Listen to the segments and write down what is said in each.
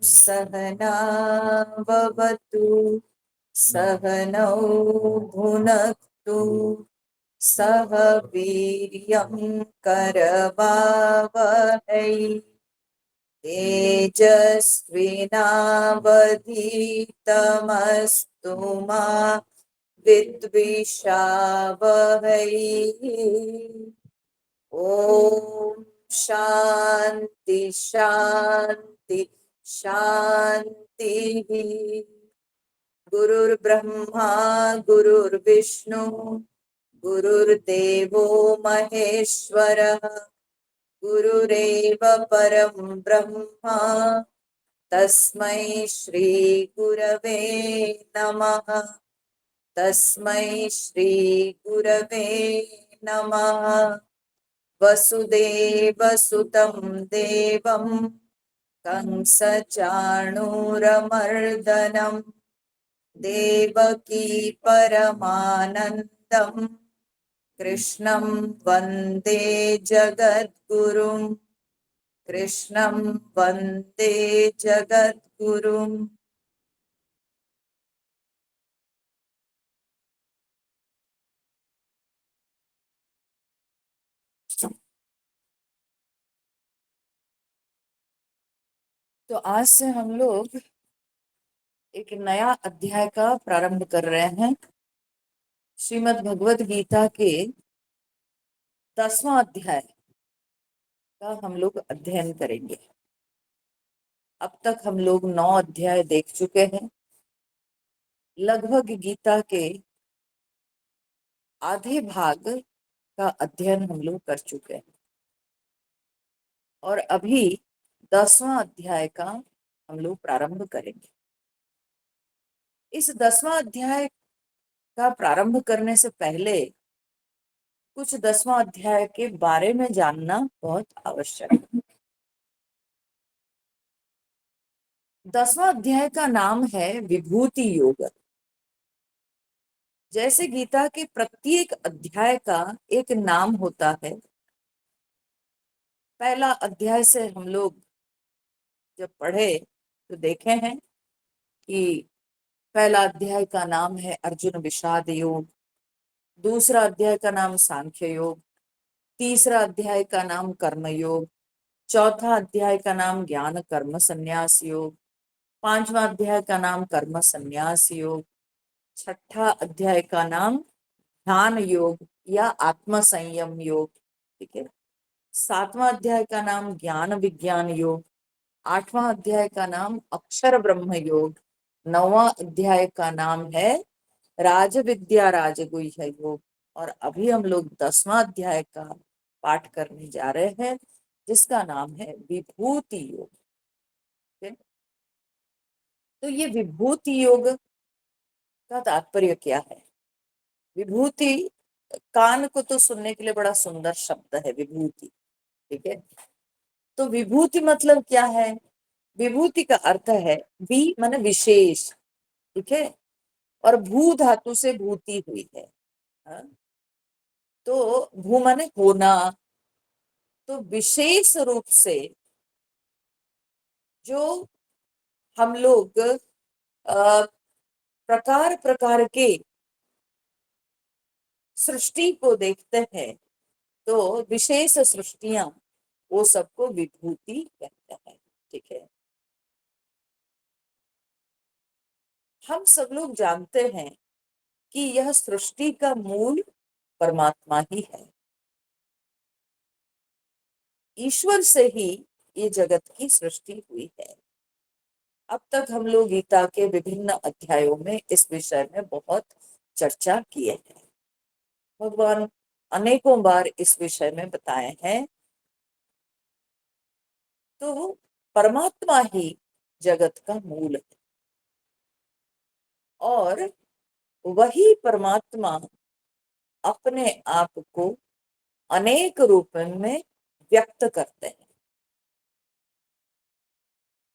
सहनाववतु सहनौ भुनक्तु सह वीर्यं करवावहै तेजस्विनावधीतमस्तु मा विद्विषावहै। ओम शांति शांति शांति। गुरुर्ब्रह्मा गुरुर्विष्णु गुरुर्देवो महेश्वरः गुरुरेव परं ब्रह्मा तस्मै श्री गुरवे नमः। तस्मै श्री गुरवे नमः। वसुदेवसुतं देवं कंसचाणूरमर्दनं देवकी परमानन्दं कृष्णं वन्दे जगद्गुरुं। कृष्णं वन्दे जगद्गुरुम्। तो आज से हम लोग एक नया अध्याय का प्रारंभ कर रहे हैं। श्रीमद् भगवत गीता के 10वां अध्याय का हम लोग अध्ययन करेंगे। अब तक हम लोग 9 अध्याय देख चुके हैं। लगभग गीता के आधे भाग का अध्ययन हम लोग कर चुके हैं और अभी 10वां अध्याय का हम लोग प्रारंभ करेंगे। इस 10वां अध्याय का प्रारंभ करने से पहले कुछ 10वां अध्याय के बारे में जानना बहुत आवश्यक है। 10वां अध्याय का नाम है विभूति योग। जैसे गीता के प्रत्येक अध्याय का एक नाम होता है। पहला अध्याय से हम लोग जब पढ़े तो देखे हैं कि पहला अध्याय का नाम है अर्जुन विषाद योग, दूसरा अध्याय का नाम सांख्य योग, तीसरा अध्याय का नाम कर्म योग, चौथा अध्याय का नाम ज्ञान कर्म संन्यास योग, पांचवा अध्याय का नाम कर्म संन्यास योग, छठा अध्याय का नाम ध्यान योग या आत्म संयम योग, ठीक है। सातवां अध्याय का नाम ज्ञान विज्ञान योग, आठवां अध्याय का नाम अक्षर ब्रह्म योग, नौवां अध्याय का नाम है राज विद्या राजगुह्य योग और अभी हम लोग 10वां अध्याय का पाठ करने जा रहे हैं जिसका नाम है विभूति योग। तो ये विभूति योग का तात्पर्य क्या है? विभूति कान को तो सुनने के लिए बड़ा सुंदर शब्द है विभूति, ठीक है। तो विभूति मतलब क्या है? विभूति का अर्थ है वि माने विशेष, ठीक है, और भू धातु से भूति हुई है। हाँ? तो भू माने होना, तो विशेष रूप से जो हम लोग प्रकार प्रकार के सृष्टि को देखते हैं तो विशेष सृष्टियां वो सबको विभूति कहते हैं, ठीक है। हम सब लोग जानते हैं कि यह सृष्टि का मूल परमात्मा ही है। ईश्वर से ही ये जगत की सृष्टि हुई है। अब तक हम लोग गीता के विभिन्न अध्यायों में इस विषय में बहुत चर्चा किए हैं। भगवान अनेकों बार इस विषय में बताए हैं। तो परमात्मा ही जगत का मूल है और वही परमात्मा अपने आप को अनेक रूपों में व्यक्त करते हैं।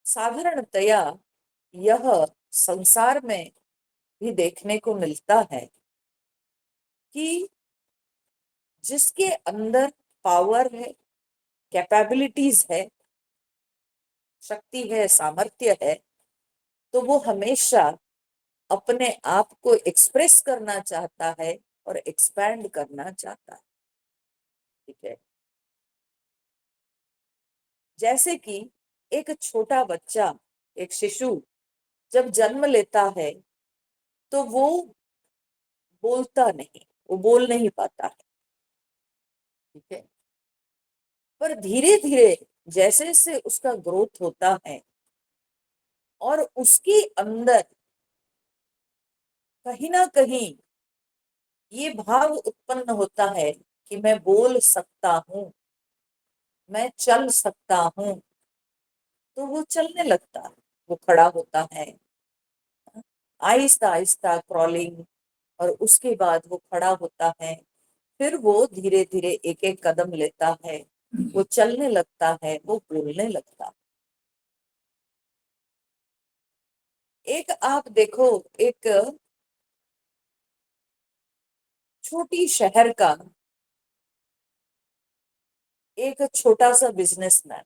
साधारणतया यह संसार में भी देखने को मिलता है कि जिसके अंदर पावर है, कैपेबिलिटीज है, शक्ति है, सामर्थ्य है, तो वो हमेशा अपने आप को एक्सप्रेस करना चाहता है और एक्सपैंड करना चाहता है। ठीक है। जैसे कि एक छोटा बच्चा, एक शिशु जब जन्म लेता है तो वो बोलता नहीं, वो बोल नहीं पाता है। ठीक है। पर धीरे धीरे जैसे जैसे उसका ग्रोथ होता है और उसके अंदर कहीं ना कहीं ये भाव उत्पन्न होता है कि मैं बोल सकता हूँ, मैं चल सकता हूँ, तो वो चलने लगता है, वो खड़ा होता है, आहिस्ता आहिस्ता क्रॉलिंग, और उसके बाद वो खड़ा होता है। फिर वो धीरे धीरे एक एक कदम लेता है, वो चलने लगता है, वो बोलने लगता है। एक आप देखो, एक छोटी शहर का एक छोटा सा बिजनेसमैन,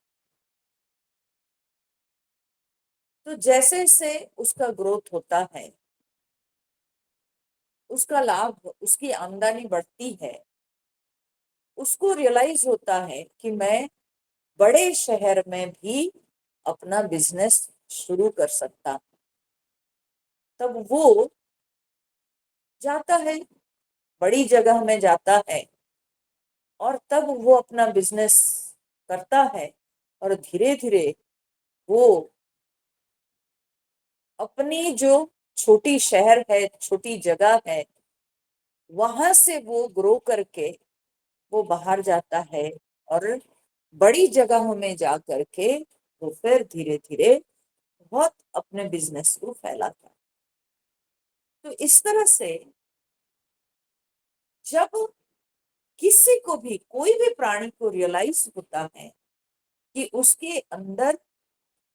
तो जैसे से उसका ग्रोथ होता है, उसका लाभ, उसकी आमदनी बढ़ती है, उसको रियलाइज होता है कि मैं बड़े शहर में भी अपना बिजनेस शुरू कर सकता हूं। तब वो जाता है, बड़ी जगह में जाता है, और तब वो अपना बिजनेस करता है, और धीरे धीरे वो अपनी जो छोटी शहर है, छोटी जगह है, वहां से वो ग्रो करके वो बाहर जाता है, और बड़ी जगहों में जा करके वो फिर धीरे धीरे बहुत अपने बिजनेस को फैलाता है। तो इस तरह से जब किसी को भी, कोई भी प्राणी को रियलाइज होता है कि उसके अंदर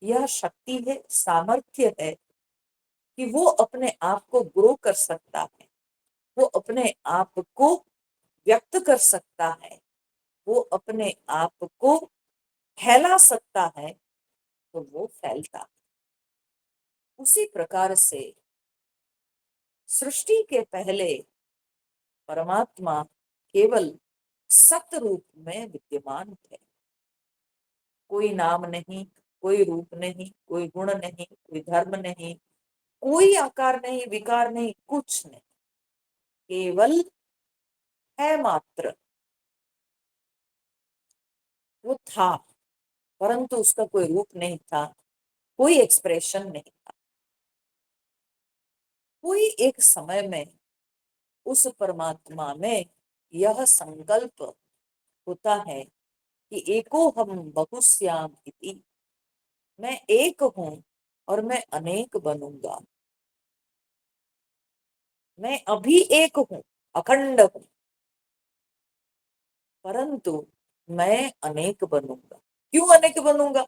यह शक्ति है, सामर्थ्य है, कि वो अपने आप को ग्रो कर सकता है, वो अपने आप को व्यक्त कर सकता है, वो अपने आप को फैला सकता है, तो वो फैलता है। उसी प्रकार से सृष्टि के पहले परमात्मा केवल सत रूप में विद्यमान थे। कोई नाम नहीं, कोई रूप नहीं, कोई गुण नहीं, कोई धर्म नहीं, कोई आकार नहीं, विकार नहीं, कुछ नहीं, केवल है मात्र। वो था, परंतु उसका कोई रूप नहीं था, कोई एक्सप्रेशन नहीं था। कोई एक समय में उस परमात्मा में यह संकल्प होता है कि एको हम बहुश्याम इति, मैं एक हूं और मैं अनेक बनूंगा। मैं अभी एक हूं, अखंड हूं, परंतु मैं अनेक बनूंगा। क्यों अनेक बनूंगा?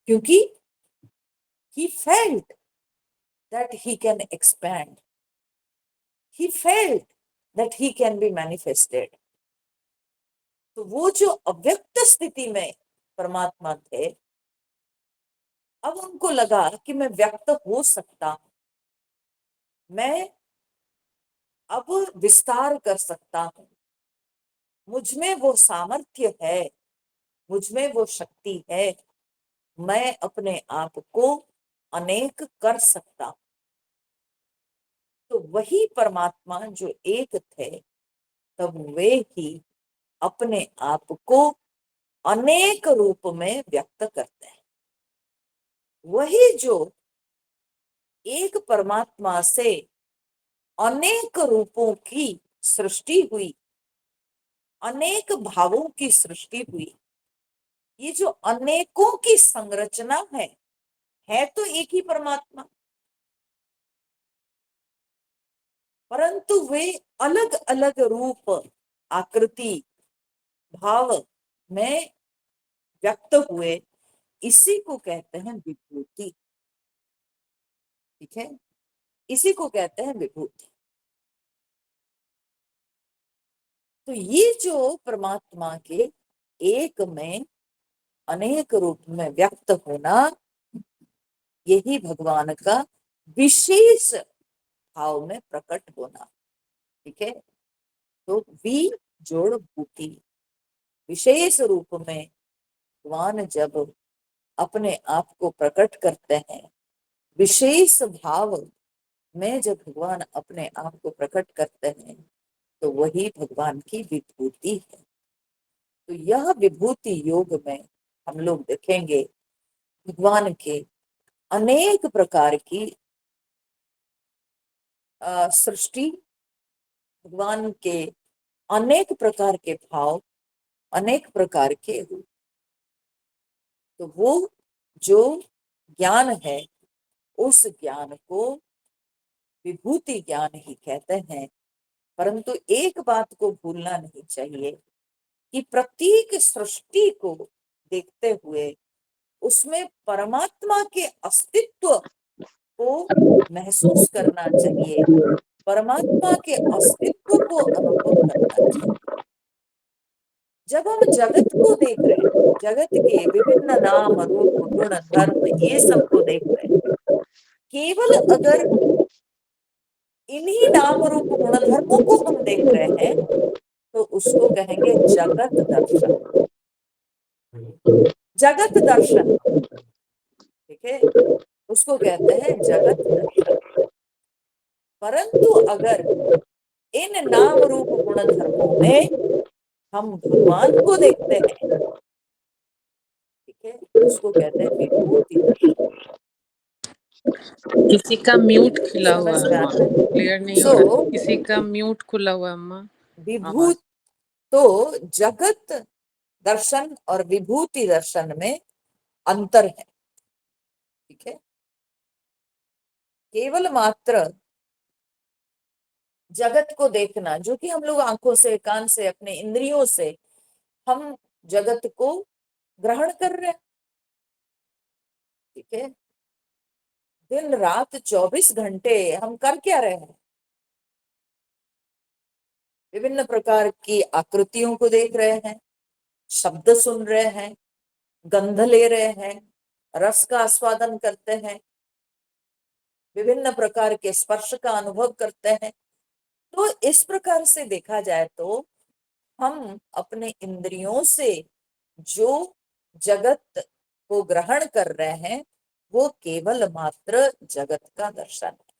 क्योंकि he felt that he can expand, he felt that he can be manifested। तो वो जो अव्यक्त स्थिति में परमात्मा थे, अब उनको लगा कि मैं व्यक्त हो सकता हूं, मैं अब विस्तार कर सकता हूं, मुझ में वो सामर्थ्य है, मुझ में वो शक्ति है, मैं अपने आप को अनेक कर सकता हूं। तो वही परमात्मा जो एक थे, तब वे ही अपने आप को अनेक रूप में व्यक्त करते हैं। वही जो एक परमात्मा से अनेक रूपों की सृष्टि हुई, अनेक भावों की सृष्टि हुई, ये जो अनेकों की संरचना है तो एक ही परमात्मा, परंतु वे अलग अलग रूप, आकृति, भाव में व्यक्त हुए। इसी को कहते हैं विभूति। ठीक है, इसी को कहते हैं विभूति। तो ये जो परमात्मा के एक में अनेक रूप में व्यक्त होना, यही भगवान का विशेष भाव में प्रकट होना। ठीक है, तो वी जोड़ भूति, विशेष रूप में भगवान जब अपने आप को प्रकट करते हैं, विशेष भाव में जब भगवान अपने आप को प्रकट करते हैं, तो वही भगवान की विभूति है। तो यह विभूति योग में हम लोग देखेंगे भगवान के अनेक प्रकार की सृष्टि, भगवान के अनेक प्रकार के भाव, अनेक प्रकार के रूप। तो वो जो ज्ञान है, उस ज्ञान को विभूति ज्ञान ही कहते हैं। परंतु एक बात को भूलना नहीं चाहिए कि प्रत्येक सृष्टि को देखते हुए उसमें परमात्मा के अस्तित्व को महसूस करना चाहिए, परमात्मा के अस्तित्व को अनुभव करना चाहिए। जब हम जगत को देख रहे हैं, जगत के विभिन्न नाम रूप गुण धर्म ये सब को देख रहे हैं, केवल अगर इन्हीं नाम रूप गुण धर्मों को हम देख रहे हैं, तो उसको कहेंगे जगत दर्शन। जगत दर्शन, ठीक है, उसको कहते हैं जगत दर्शन। परंतु अगर इन नाम रूप गुण धर्मों में हम भगवान को देखते हैं, ठीक है, उसको कहते हैं विभूति दर्शन। किसी का म्यूट खुला हुआ समझ में है, आता है? क्लियर नहीं हो रहा है। किसी का म्यूट खुला हुआ है अम्मा। विभूत तो जगत दर्शन और विभूति दर्शन में अंतर है। ठीक है, केवल मात्र जगत को देखना, जो कि हम लोग आंखों से, कान से, अपने इंद्रियों से हम जगत को ग्रहण कर रहे हैं। ठीक है, दिन रात 24 घंटे हम कर क्या रहे हैं? विभिन्न प्रकार की आकृतियों को देख रहे हैं, शब्द सुन रहे हैं, गंध ले रहे हैं, रस का आस्वादन करते हैं, विभिन्न प्रकार के स्पर्श का अनुभव करते हैं। तो इस प्रकार से देखा जाए तो हम अपने इंद्रियों से जो जगत को ग्रहण कर रहे हैं, वो केवल मात्र जगत का दर्शन है।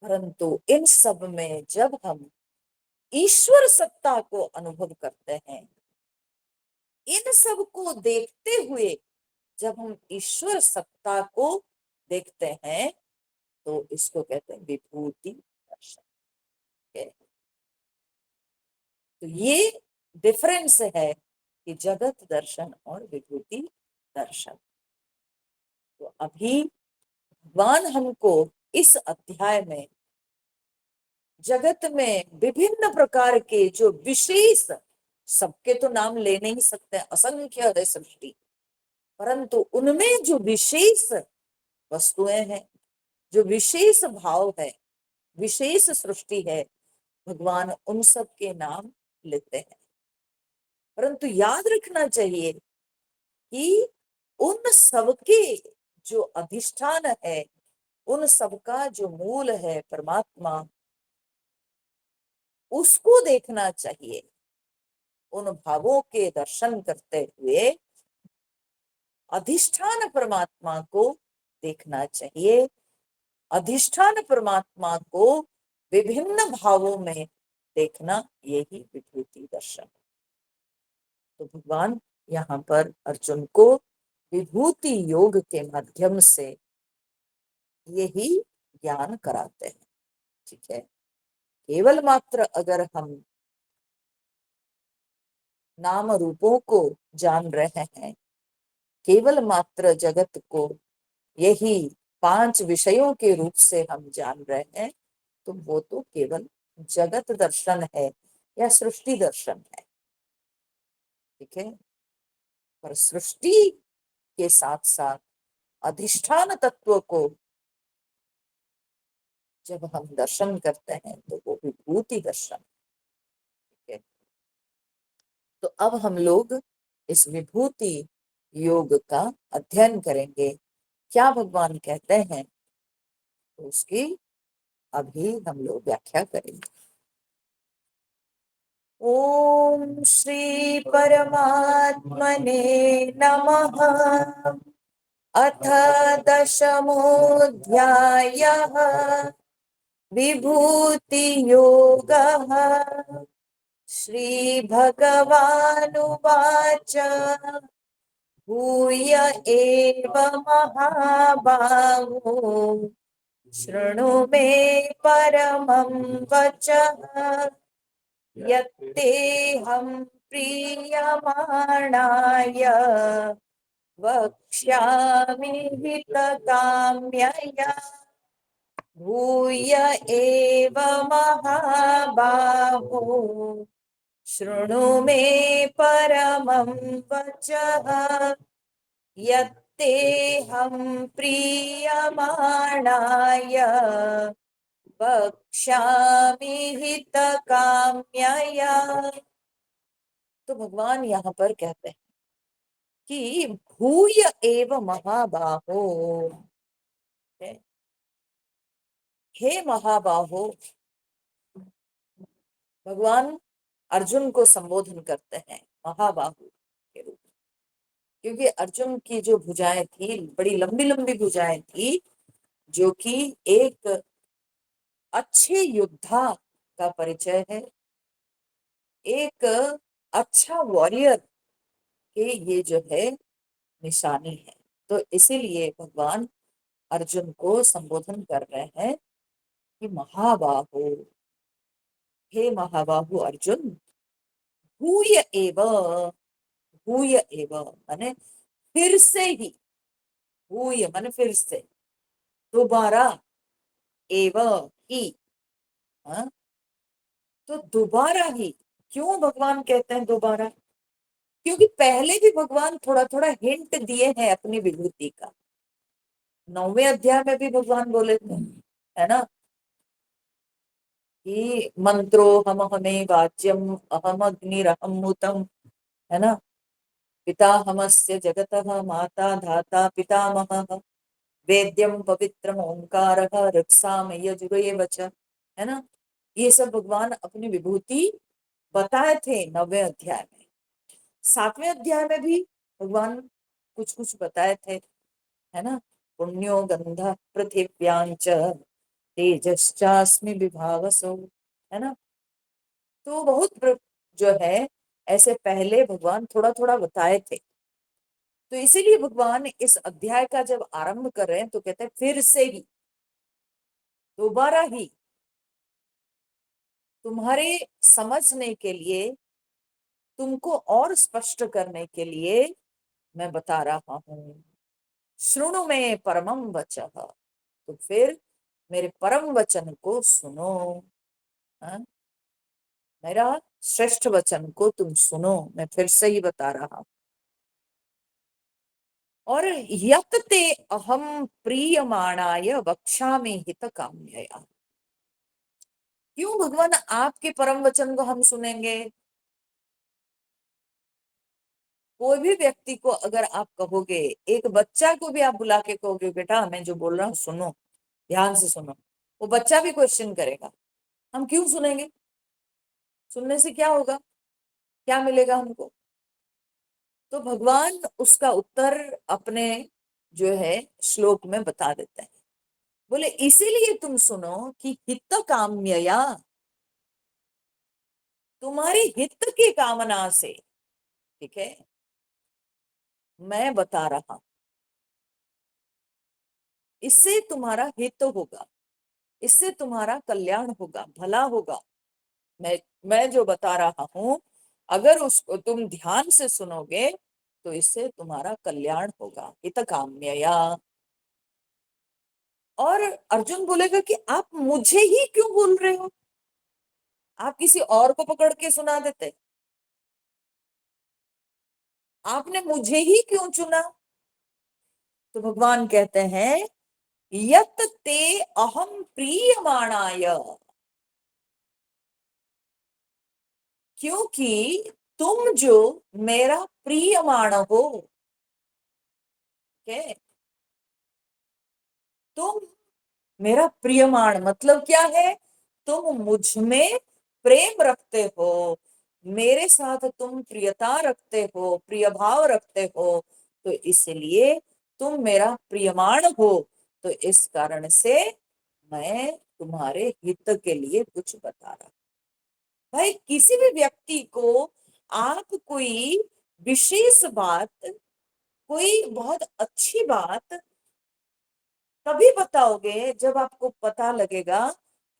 परंतु इन सब में जब हम ईश्वर सत्ता को अनुभव करते हैं, इन सब को देखते हुए जब हम ईश्वर सत्ता को देखते हैं, तो इसको कहते हैं विभूति दर्शन। तो ये डिफरेंस है कि जगत दर्शन और विभूति दर्शन। तो अभी भगवान हमको इस अध्याय में जगत में विभिन्न प्रकार के जो विशेष, सबके तो नाम ले नहीं सकते, असंख्य है सृष्टि, परंतु उनमें जो विशेष वस्तुएं हैं, जो विशेष भाव है, विशेष सृष्टि है, भगवान उन सब के नाम लेते हैं। परंतु याद रखना चाहिए कि उन सबके जो अधिष्ठान है, उन सबका जो मूल है परमात्मा, उसको देखना चाहिए। उन भावों के दर्शन करते हुए अधिष्ठान परमात्मा को देखना चाहिए। अधिष्ठान परमात्मा को विभिन्न भावों में देखना, यही विभूति दर्शन। तो भगवान यहाँ पर अर्जुन को विभूति योग के माध्यम से यही ज्ञान कराते हैं। ठीक है, केवल मात्र अगर हम नाम रूपों को जान रहे हैं, केवल मात्र जगत को यही 5 विषयों के रूप से हम जान रहे हैं, तो वो तो केवल जगत दर्शन है या सृष्टि दर्शन है। ठीक है, पर सृष्टि के साथ साथ अधिष्ठान तत्व को जब हम दर्शन करते हैं, तो वो विभूति दर्शन। ठीक है, तो अब हम लोग इस विभूति योग का अध्ययन करेंगे, क्या भगवान कहते हैं, तो उसकी अभी हम लोग व्याख्या करेंगे। ओम श्री परमात्मने नमः। अथ दशमोऽध्यायः विभूति योगः। श्री भगवानुवाच भूय एव महाबाहो शृणु मे परमं वचः यत्तेऽहं प्रीयमाणाय वक्ष्यामि हितकाम्यया। भूय एव महाबाहो शृणु मे परमं वचः यत्तेऽहं प्रीयमाणाय वक्ष्यामि हितकाम्यया। तो भगवान यहाँ पर कहते हैं कि भूय एव महाबाहो, हे महाबाहो। भगवान अर्जुन को संबोधन करते हैं महाबाहु के रूप में, क्योंकि अर्जुन की जो भुजाएं थी बड़ी लंबी लंबी भुजाएं थी, जो कि एक अच्छे योद्धा का परिचय है, एक अच्छा वॉरियर के ये जो है निशानी है। तो इसीलिए भगवान अर्जुन को संबोधन कर रहे हैं कि महाबाहो, हे महाबाहु अर्जुन। भूय एव, भूय एव माने फिर से ही, भूय माने फिर से, दोबारा, एव ही, हाँ? तो दोबारा ही क्यों भगवान कहते हैं दोबारा? क्योंकि पहले भी भगवान थोड़ा थोड़ा हिंट दिए हैं अपनी विभूति का। 9वें अध्याय में भी भगवान बोले थे, है ना, कि मंत्रो हम हमें वाच्यम अहम अग्निरहम मुतम, है ना, पिता हमस्य जगतः माता धाता पितामहः वेद्यम पवित्रम ओंकारः ऋक्साम यजुर्वेद च, है ना। ये सब भगवान अपनी विभूति बताए थे 9वें अध्याय में। 7वें अध्याय में भी भगवान कुछ कुछ बताए थे, है ना। पुण्यो गंध पृथिव्यांच तेजश्चास्मि विभावसो, है ना। तो बहुत जो है ऐसे पहले भगवान थोड़ा थोड़ा बताए थे। तो इसीलिए भगवान इस अध्याय का जब आरंभ कर रहे हैं तो कहते हैं फिर से ही, दोबारा ही, तुम्हारे समझने के लिए, तुमको और स्पष्ट करने के लिए मैं बता रहा हूं। श्रृणु में परमं वचः, तो फिर मेरे परम वचन को सुनो, हाँ? मेरा श्रेष्ठ वचन को तुम सुनो, मैं फिर से ही बता रहा हूं। और यत ते अहम प्रीयमाणाय वक्ष्यामि हित काम्यया। क्यों भगवान आपके परम वचन को हम सुनेंगे? कोई भी व्यक्ति को अगर आप कहोगे, एक बच्चा को भी आप बुला के कहोगे बेटा मैं जो बोल रहा हूँ सुनो, ध्यान से सुनो, वो बच्चा भी क्वेश्चन करेगा, हम क्यों सुनेंगे? सुनने से क्या होगा, क्या मिलेगा हमको? तो भगवान उसका उत्तर अपने जो है श्लोक में बता देते हैं। बोले इसीलिए तुम सुनो कि हित काम्यया, तुम्हारी हित की कामना से, ठीक है, मैं बता रहा हूं। इससे तुम्हारा हित होगा, इससे तुम्हारा कल्याण होगा, भला होगा। मैं जो बता रहा हूं, अगर उसको तुम ध्यान से सुनोगे तो इससे तुम्हारा कल्याण होगा, हित काम्यया। और अर्जुन बोलेगा कि आप मुझे ही क्यों बोल रहे हो, आप किसी और को पकड़ के सुना देते, आपने मुझे ही क्यों चुना? तो भगवान कहते हैं यत ते अहम प्रीयमाणाय, क्योंकि तुम जो मेरा प्रियमाण हो, है। तुम मेरा प्रियमान मतलब क्या है? तुम मुझ में प्रेम रखते हो, मेरे साथ तुम प्रियता रखते हो, प्रिय भाव रखते हो, तो इसलिए तुम मेरा प्रियमान हो। तो इस कारण से मैं तुम्हारे हित के लिए कुछ बता रहा। भाई किसी भी व्यक्ति को आप कोई विशेष बात, कोई बहुत अच्छी बात तभी बताओगे जब आपको पता लगेगा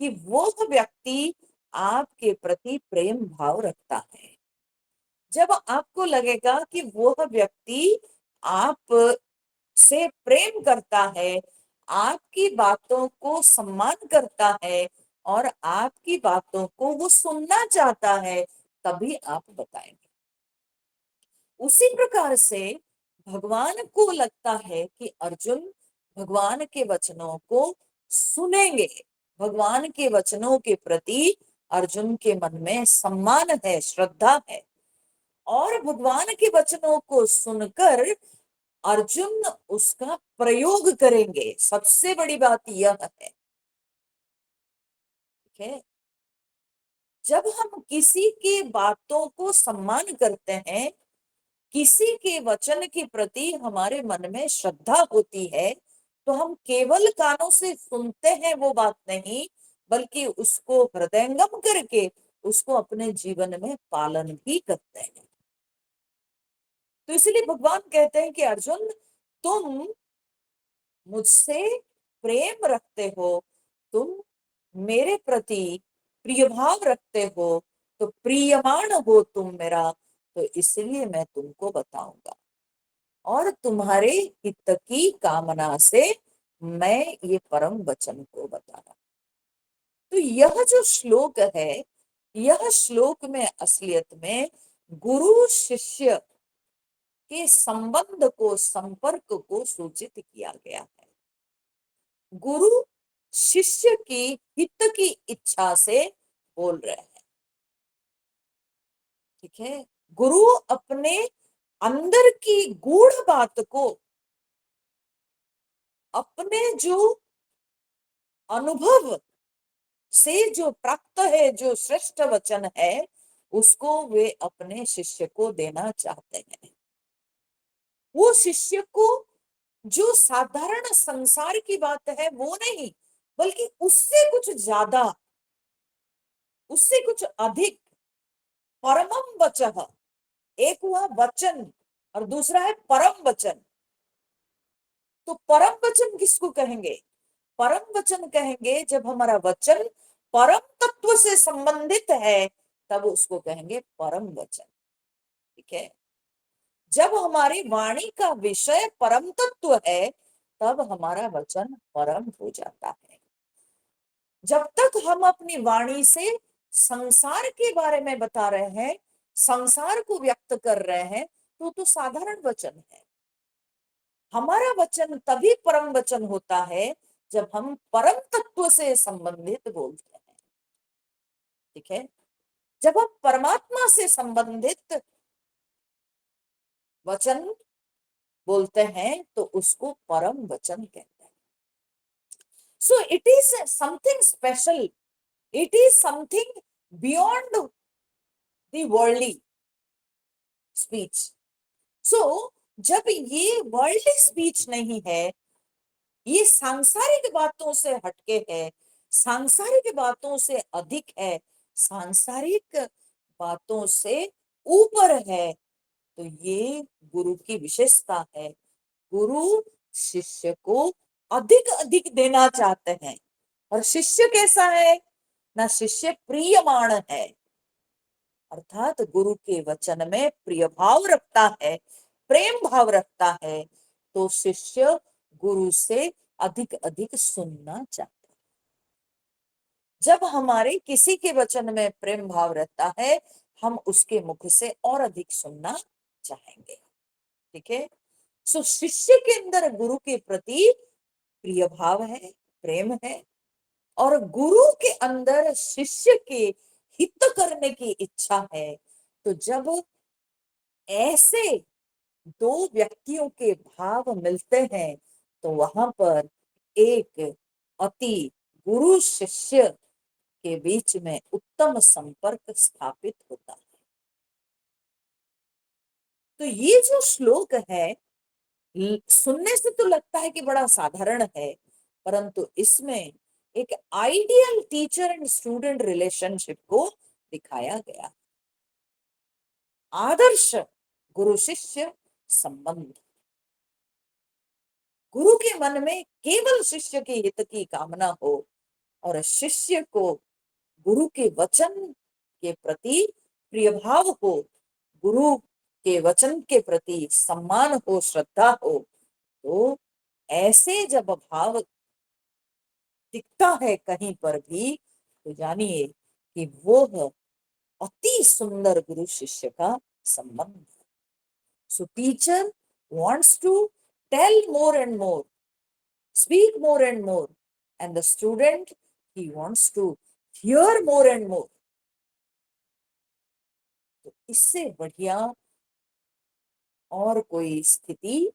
कि वो व्यक्ति आपके प्रति प्रेम भाव रखता है। जब आपको लगेगा कि वो व्यक्ति आप से प्रेम करता है, आपकी बातों को सम्मान करता है और आपकी बातों को वो सुनना चाहता है, तभी आप बताएंगे। उसी प्रकार से भगवान को लगता है कि अर्जुन भगवान के वचनों को सुनेंगे, भगवान के वचनों के प्रति अर्जुन के मन में सम्मान है, श्रद्धा है, और भगवान के वचनों को सुनकर अर्जुन उसका प्रयोग करेंगे। सबसे बड़ी बात यह है, ठीक है। जब हम किसी के बातों को सम्मान करते हैं, किसी के वचन के प्रति हमारे मन में श्रद्धा होती है, तो हम केवल कानों से सुनते हैं वो बात नहीं, बल्कि उसको हृदयंगम करके उसको अपने जीवन में पालन भी करते हैं। तो इसलिए भगवान कहते हैं कि अर्जुन तुम मुझसे प्रेम रखते हो, तुम मेरे प्रति प्रिय भाव रखते हो, तो प्रियमान हो तुम मेरा, तो इसलिए मैं तुमको बताऊंगा और तुम्हारे हित की कामना से मैं ये परम वचन को बता रहा। तो यह जो श्लोक है, यह श्लोक में असलियत में गुरु शिष्य के संबंध को, संपर्क को सूचित किया गया है। गुरु शिष्य की हित की इच्छा से बोल रहे हैं, ठीक है। गुरु अपने अंदर की गूढ़ बात को, अपने जो अनुभव से जो प्राप्त है, जो श्रेष्ठ वचन है, उसको वे अपने शिष्य को देना चाहते हैं। वो शिष्य को जो साधारण संसार की बात है वो नहीं, बल्कि उससे कुछ ज्यादा, उससे कुछ अधिक, परमम वचः, एक हुआ वचन और दूसरा है परम वचन। तो परम वचन किसको कहेंगे? परम वचन कहेंगे जब हमारा वचन परम तत्व से संबंधित है, तब उसको कहेंगे परम वचन, ठीक है। जब हमारी वाणी का विषय परम तत्व है, तब हमारा वचन परम हो जाता है। जब तक हम अपनी वाणी से संसार के बारे में बता रहे हैं, संसार को व्यक्त कर रहे हैं, तो साधारण वचन है। हमारा वचन तभी परम वचन होता है जब हम परम तत्व से संबंधित बोलते हैं, ठीक है। जब हम परमात्मा से संबंधित वचन बोलते हैं तो उसको परम वचन कहते हैं। So it is something special, it is something beyond the worldly speech. So जब ये वर्ल्डली स्पीच नहीं है, ये सांसारिक बातों से हटके है, सांसारिक बातों से अधिक है, सांसारिक बातों से ऊपर है, तो ये गुरु की विशेषता है। गुरु शिष्य को अधिक अधिक देना चाहते हैं। और शिष्य कैसा है ना? शिष्य प्रियमाण है, अर्थात गुरु के वचन में प्रिय भाव रखता है, प्रेम भाव रखता है, तो शिष्य गुरु से अधिक अधिक सुनना चाहता है। जब हमारे किसी के वचन में प्रेम भाव रहता है, हम उसके मुख से और अधिक सुनना चाहेंगे, ठीक है। सो शिष्य के अंदर गुरु के प्रति प्रिय भाव है, प्रेम है, और गुरु के अंदर शिष्य के हित करने की इच्छा है। तो जब ऐसे दो व्यक्तियों के भाव मिलते हैं तो वहां पर एक अति गुरु शिष्य के बीच में उत्तम संपर्क स्थापित होता है। तो ये जो श्लोक है, सुनने से तो लगता है कि बड़ा साधारण है, परंतु इसमें एक ideal teacher and student relationship को दिखाया गया। आदर्श गुरु शिष्य संबंध। गुरु के मन में केवल शिष्य के हित की कामना हो और शिष्य को गुरु के वचन के प्रति प्रिय भाव हो, गुरु के वचन के प्रति सम्मान हो, श्रद्धा हो, तो ऐसे जब भाव दिखता है कहीं पर भी, तो जानिए कि वो है अति सुंदर गुरु शिष्य का संबंध। सो teacher wants to tell more and more, speak more and more, and the student, he wants to hear more and more. तो इससे बढ़िया और कोई स्थिति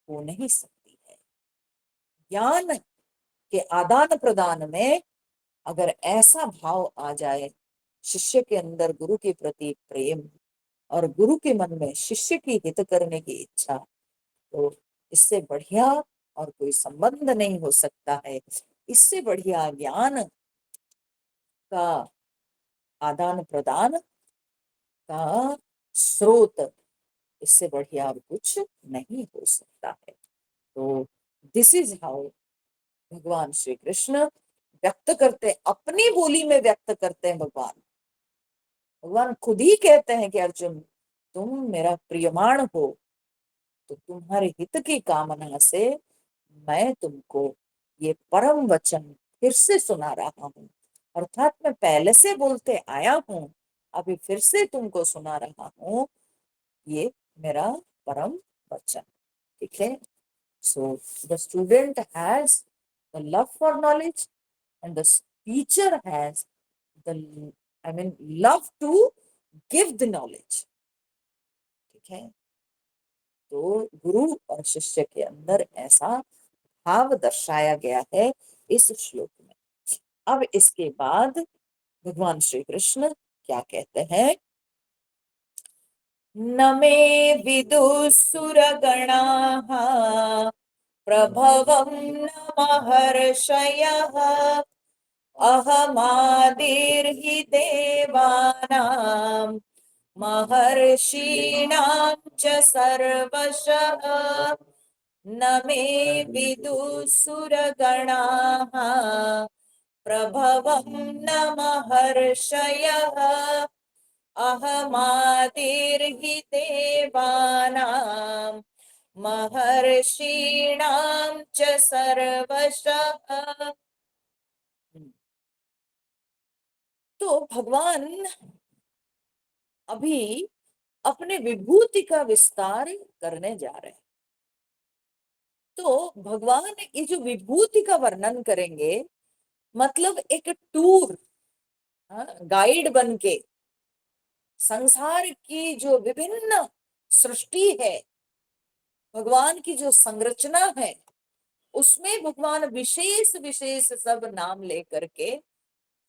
हो नहीं सकती है। ज्ञान के आदान प्रदान में अगर ऐसा भाव आ जाए, शिष्य के अंदर गुरु के प्रति प्रेम और गुरु के मन में शिष्य की हित करने की इच्छा, तो इससे बढ़िया और कोई संबंध नहीं हो सकता है। इससे बढ़िया ज्ञान का आदान प्रदान का स्रोत, इससे बढ़िया और कुछ नहीं हो सकता है। तो दिस इज हाउ भगवान श्री कृष्ण व्यक्त करते, अपनी बोली में व्यक्त करते हैं। भगवान खुद ही कहते हैं कि अर्जुन, तुम मेरा प्रियमाण हो, तो तुम्हारे हित की कामना से मैं तुमको ये परम वचन फिर से सुना रहा हूं। अर्थात मैं पहले से बोलते आया हूं, अभी फिर से तुमको सुना रहा हूं, ये मेरा परम वचन। ठीक है। So the student has the love for knowledge and the teacher has the, I mean, love to give the knowledge. ठीक है। तो गुरु और शिष्य के अंदर ऐसा भाव दर्शाया गया है इस श्लोक में। अब इसके बाद भगवान श्री कृष्ण क्या कहते हैं? न मे विदुसुरगणाः प्रभवं न महर्षयः अहमादिर्हि देवानां महर्षीणां च सर्वशः। न मे विदुसुरगणाः प्रभवं न महर्षयः अहमादिर्हि देवानां महर्षीणां च सर्वशः। तो भगवान अभी अपने विभूति का विस्तार करने जा रहे हैं। तो भगवान ये जो विभूति का वर्णन करेंगे, मतलब एक टूर गाइड बन के संसार की जो विभिन्न सृष्टि है, भगवान की जो संरचना है, उसमें भगवान विशेष विशेष सब नाम लेकर के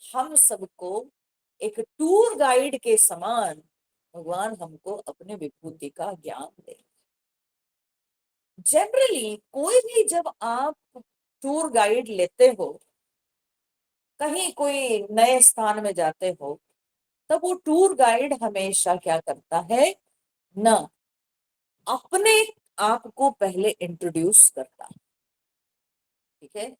हम सबको एक टूर गाइड के समान भगवान हमको अपने विभूति का ज्ञान दे। जनरली कोई भी जब आप टूर गाइड लेते हो, कहीं कोई नए स्थान में जाते हो, तब वो टूर गाइड हमेशा क्या करता है ना, अपने आप को पहले इंट्रोड्यूस करता है। ठीक है,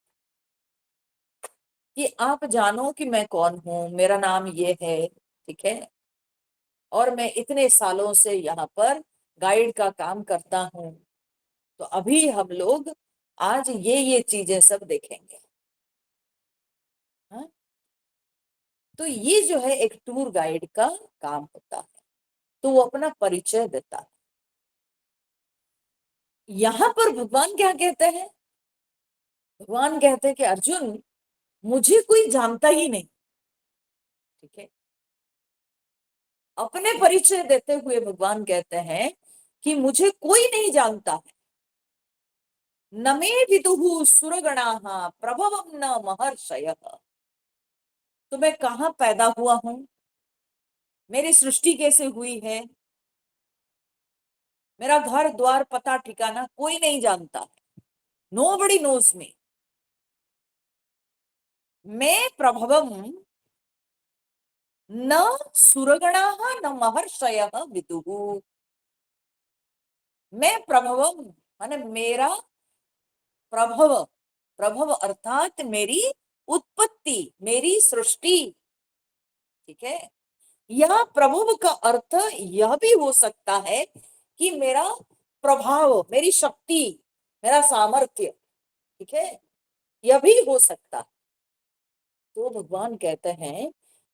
कि आप जानो कि मैं कौन हूं, मेरा नाम ये है। ठीक है, और मैं इतने सालों से यहाँ पर गाइड का काम करता हूं। तो अभी हम लोग आज ये चीजें सब देखेंगे। हाँ? तो ये जो है एक टूर गाइड का काम होता है। तो वो अपना परिचय देता है। यहां पर भगवान क्या कहते हैं? भगवान कहते हैं कि अर्जुन, मुझे कोई जानता ही नहीं। ठीक है, अपने परिचय देते हुए भगवान कहते हैं कि मुझे कोई नहीं जानता है। न मे विदुः सुरगणाः प्रभवं न महर्षयः। तो मैं कहाँ पैदा हुआ हूं, मेरी सृष्टि कैसे हुई है, मेरा घर द्वार पता ठिकाना कोई नहीं जानता है। Nobody knows me. मैं प्रभवम न सुरगणाः न महर्षयः विदुः। मैं प्रभवम माने मेरा प्रभव, प्रभव अर्थात मेरी उत्पत्ति, मेरी सृष्टि। ठीक है, यह प्रभव का अर्थ यह भी हो सकता है कि मेरा प्रभाव, मेरी शक्ति, मेरा सामर्थ्य। ठीक है, यह भी हो सकता है। तो भगवान कहते हैं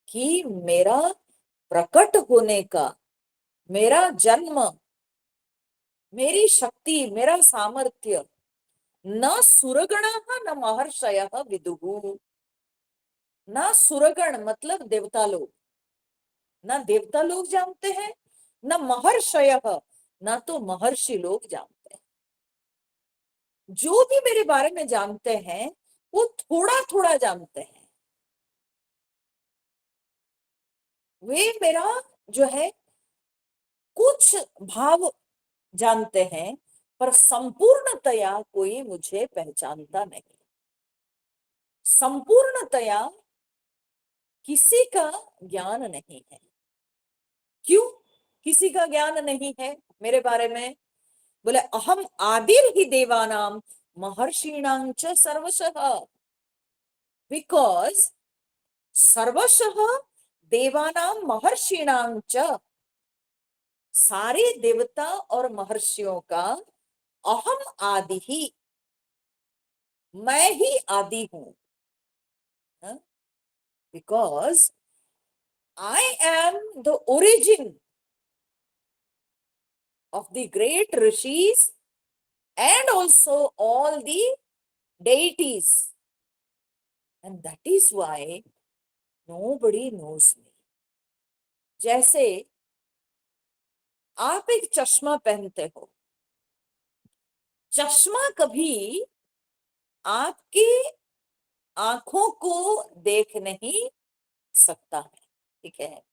कि मेरा प्रकट होने का, मेरा जन्म, मेरी शक्ति, मेरा सामर्थ्य न सुरगणः न महर्षयः विदुः। न सुरगण मतलब देवता लोग, न देवता लोग जानते हैं, न महर्षयः न तो महर्षि लोग जानते हैं। जो भी मेरे बारे में जानते हैं वो थोड़ा थोड़ा जानते हैं। वे मेरा जो है कुछ भाव जानते हैं, पर संपूर्णतया कोई मुझे पहचानता नहीं। संपूर्णतया किसी का ज्ञान नहीं है। क्यों किसी का ज्ञान नहीं है मेरे बारे में? बोले अहम आदिर ही देवानाम महर्षिणां च सर्वशः। बिकॉज सर्वशः देवानां महर्षिणां च, सारे देवता और महर्षियों का अहम आदि ही, मैं ही आदि हूं। Because I am the origin of the great rishis and also all the deities, and that is why nobody knows me. जैसे आप एक चश्मा पहनते हो, चश्मा कभी आपकी आंखों को देख नहीं सकता है। ठीक है,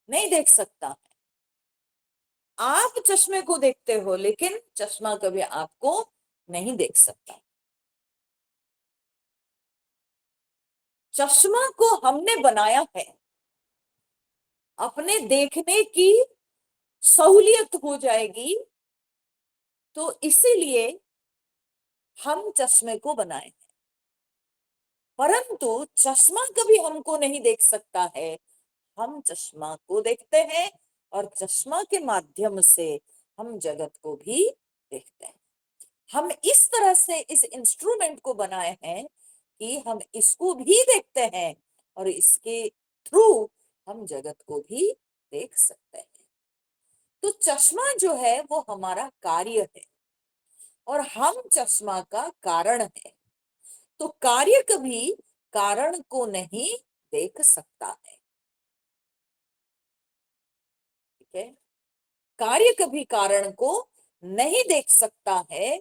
नहीं देख सकता। आप चश्मे को देखते हो लेकिन चश्मा कभी आपको नहीं देख सकता। चश्मा को हमने बनाया है अपने देखने की सहूलियत हो जाएगी, तो इसीलिए हम चश्मे को बनाए। परंतु चश्मा कभी हमको नहीं देख सकता है, हम चश्मा को देखते हैं और चश्मा के माध्यम से हम जगत को भी देखते हैं। हम इस तरह से इस इंस्ट्रूमेंट को बनाए हैं कि हम इसको भी देखते हैं और इसके थ्रू हम जगत को भी देख सकते हैं। तो चश्मा जो है वो हमारा कार्य है और हम चश्मा का कारण है। तो कार्य कभी कारण को नहीं देख सकता है। ठीक है, कार्य कभी कारण को नहीं देख सकता है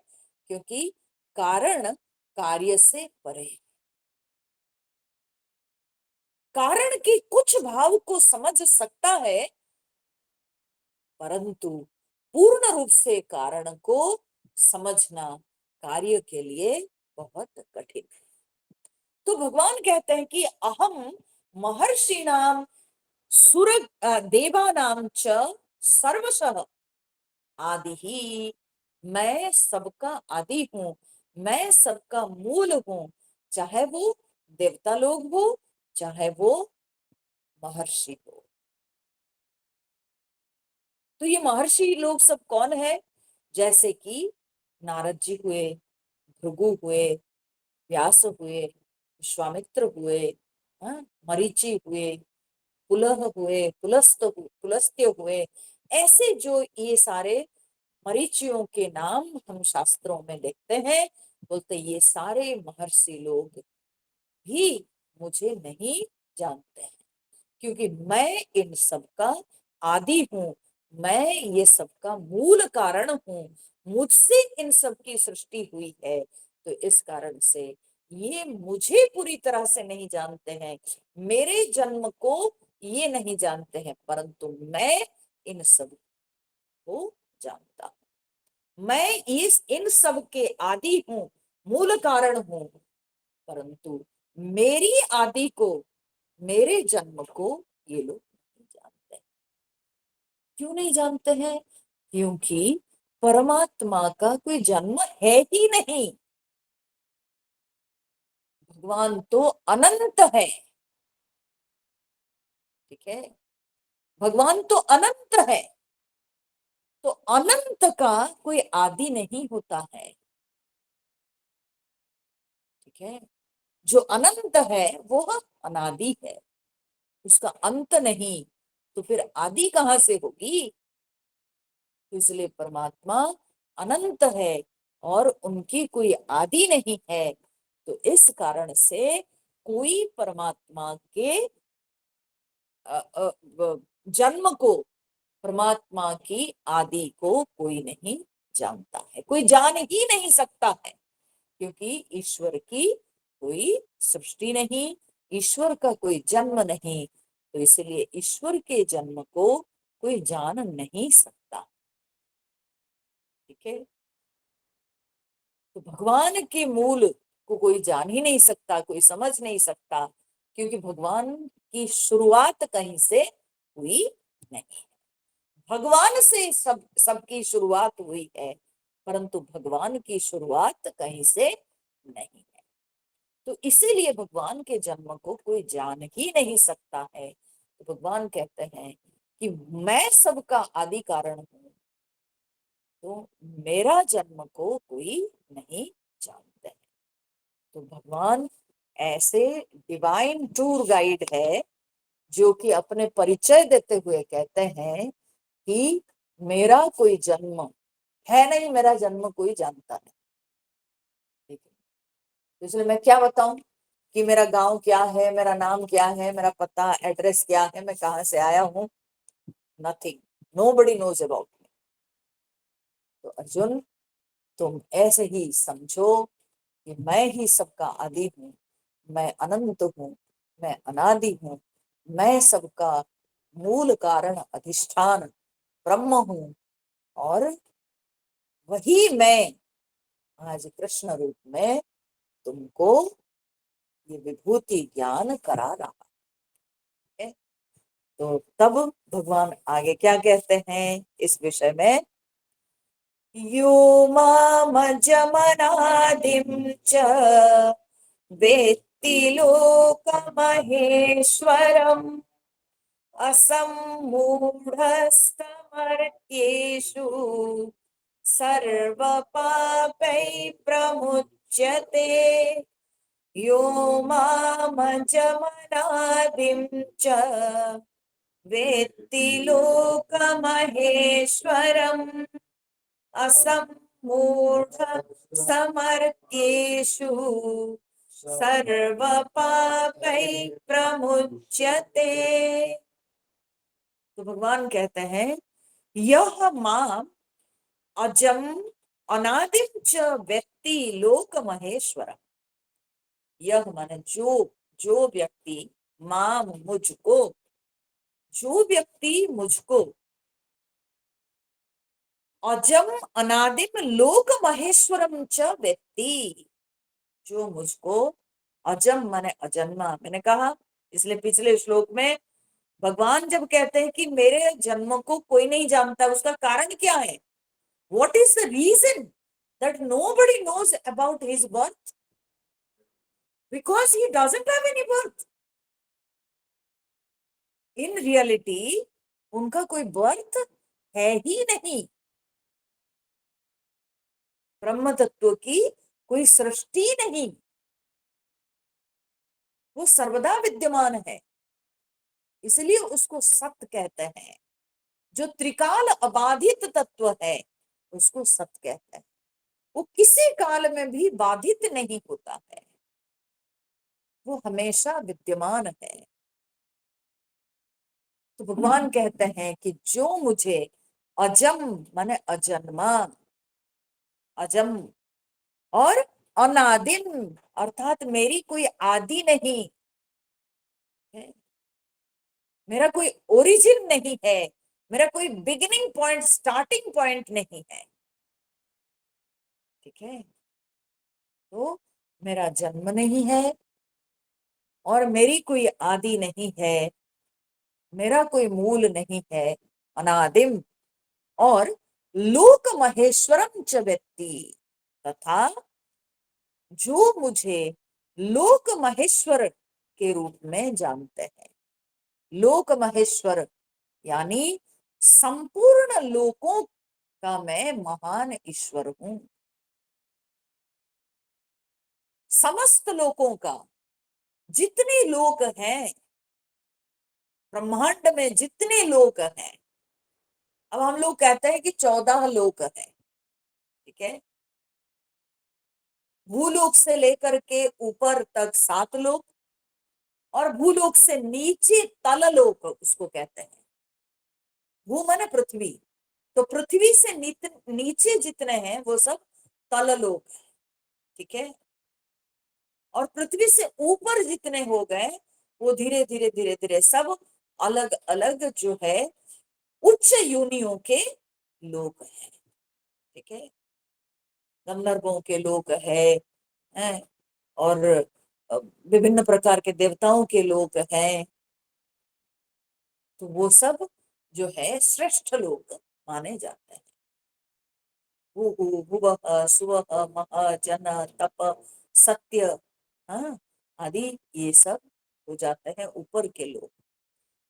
क्योंकि कारण कार्य से परे है। कारण के कुछ भाव को समझ सकता है परंतु पूर्ण रूप से कारण को समझना कार्य के लिए बहुत कठिन है। तो भगवान कहते हैं कि अहम महर्षिणाम सुर देवानाम च सर्वशः आदि ही। मैं सबका आदि हूं, मैं सबका मूल हूं, चाहे वो देवता लोग हो चाहे वो महर्षि हो। तो ये महर्षि लोग सब कौन है? जैसे कि नारद जी हुए, भृगु हुए, व्यास हुए, विश्वामित्र हुए, मरीचि हुए, पुलह हुए, पुलस्त्य हुए। ऐसे जो ये सारे मरीचियों के नाम हम शास्त्रों में देखते हैं, बोलते ये सारे महर्षि लोग भी मुझे नहीं जानते हैं। क्योंकि मैं इन सब का आदि हूं, मैं ये सब का मूल कारण हूं, मुझसे इन सब की सृष्टि हुई है। तो इस कारण से ये मुझे पूरी तरह से नहीं जानते हैं, मेरे जन्म को ये नहीं जानते हैं, परंतु मैं इन सब को जानता हूं। मैं इस इन सब के आदि हूं, मूल कारण हूं, परंतु मेरी आदि को, मेरे जन्म को ये लोग नहीं जानते। क्यों नहीं जानते हैं? क्योंकि परमात्मा का कोई जन्म है ही नहीं। भगवान तो अनंत है, ठीक है, भगवान तो अनंत है। तो अनंत का कोई आदि नहीं होता है, ठीक है। जो अनंत है वो अनादि है, उसका अंत नहीं, तो फिर आदि कहां से होगी? तो इसलिए परमात्मा अनंत है और उनकी कोई आदि नहीं है। तो इस कारण से कोई परमात्मा के जन्म को, परमात्मा की आदि को कोई नहीं जानता है, कोई जान ही नहीं सकता है। क्योंकि ईश्वर की कोई सृष्टि नहीं, ईश्वर का कोई जन्म नहीं, तो इसलिए ईश्वर के जन्म को कोई जान नहीं सकता, ठीक है। तो भगवान के मूल को कोई जान ही नहीं सकता, कोई समझ नहीं सकता, क्योंकि भगवान की शुरुआत कहीं से हुई नहीं। भगवान से सबकी शुरुआत हुई है, परंतु भगवान की शुरुआत कहीं से नहीं है। तो इसीलिए भगवान के जन्म को कोई जान ही नहीं सकता है। तो भगवान कहते हैं कि मैं सबका आदि कारण हूं, तो मेरा जन्म को कोई नहीं जानता है। तो भगवान ऐसे डिवाइन टूर गाइड है, जो कि अपने परिचय देते हुए कहते हैं कि मेरा कोई जन्म है नहीं, मेरा जन्म कोई जानता नहीं, ठीक है। तो इसलिए मैं क्या बताऊं कि मेरा गांव क्या है, मेरा नाम क्या है, मेरा पता एड्रेस क्या है, मैं कहाँ से आया हूँ? Nothing, nobody knows about me. तो अर्जुन, तुम ऐसे ही समझो कि मैं ही सबका आदि हूँ, मैं अनंत हूँ, मैं अनादि हूँ, मैं सबका मूल कारण अधिष्ठान ब्रह्म हूँ, और वही मैं आज कृष्ण रूप में तुमको ये विभूति ज्ञान करा रहा है। तो तब भगवान आगे क्या कहते हैं इस विषय में? यो मामजमनादिं च वेत्ति लोकमहेश्वरम् असम्मूढस्तमर्त्येषु सर्वपापैः प्रमुच्यते। यो मामजमनादिं च वेत्ति लोकमहेश्वरम् असम्मूढ समर्थ्येषु सर्वपापैः प्रमुच्यते। तो भगवान कहते हैं यह माम अजम अनादिम च व्यक्ति लोक महेश्वर। यह माने जो व्यक्ति, माम मुझको, जो व्यक्ति मुझको, अजम अनादिम लोक महेश्वरम च व्यक्ति, जो मुझको, अजम माने अजन्मा, मैंने कहा इसलिए पिछले श्लोक में भगवान जब कहते हैं कि मेरे जन्म को कोई नहीं जानता, उसका कारण क्या है? What is the reason that nobody knows about his birth? Because he doesn't have any birth. In reality उनका कोई बर्थ है ही नहीं। ब्रह्म तत्व की कोई सृष्टि नहीं, वो सर्वदा विद्यमान है, इसलिए उसको सत्य कहते हैं। जो त्रिकाल अबाधित तत्व है उसको सत्य कहते हैं। वो किसी काल में भी बाधित नहीं होता है, वो हमेशा विद्यमान है। तो भगवान कहते हैं कि जो मुझे अजम माने अजन्मा, अजम और अनादिम अर्थात मेरी कोई आदि नहीं है, मेरा कोई ओरिजिन नहीं है, मेरा कोई बिगिनिंग पॉइंट स्टार्टिंग पॉइंट नहीं है। ठीक है, तो मेरा जन्म नहीं है और मेरी कोई आदि नहीं है, मेरा कोई मूल नहीं है, अनादिम और लोक महेश्वरम च व्यक्ति, तथा जो मुझे लोक महेश्वर के रूप में जानते हैं। लोक महेश्वर यानी संपूर्ण लोकों का मैं महान ईश्वर हूं, समस्त लोकों का, जितने लोक हैं ब्रह्मांड में, जितने लोक हैं। अब हम लोग कहते हैं कि 14 लोक है, ठीक है, भूलोक से लेकर के ऊपर तक 7 लोक और भूलोक से नीचे तललोक उसको कहते हैं। भू माने पृथ्वी, तो पृथ्वी से नीचे जितने हैं वो सब तललोक है। ठीक है, और पृथ्वी से ऊपर जितने हो गए वो धीरे धीरे धीरे धीरे सब अलग अलग जो है उच्च योनियों के लोक हैं। ठीक है, गंधर्वों के लोक हैं और विभिन्न प्रकार के देवताओं के लोक हैं। तो वो सब जो है श्रेष्ठ लोक माने जाते हैं। भूः भुवः सुवः महः जनः तपः सत्य, हाँ, आदि ये सब हो जाते हैं ऊपर के लोक।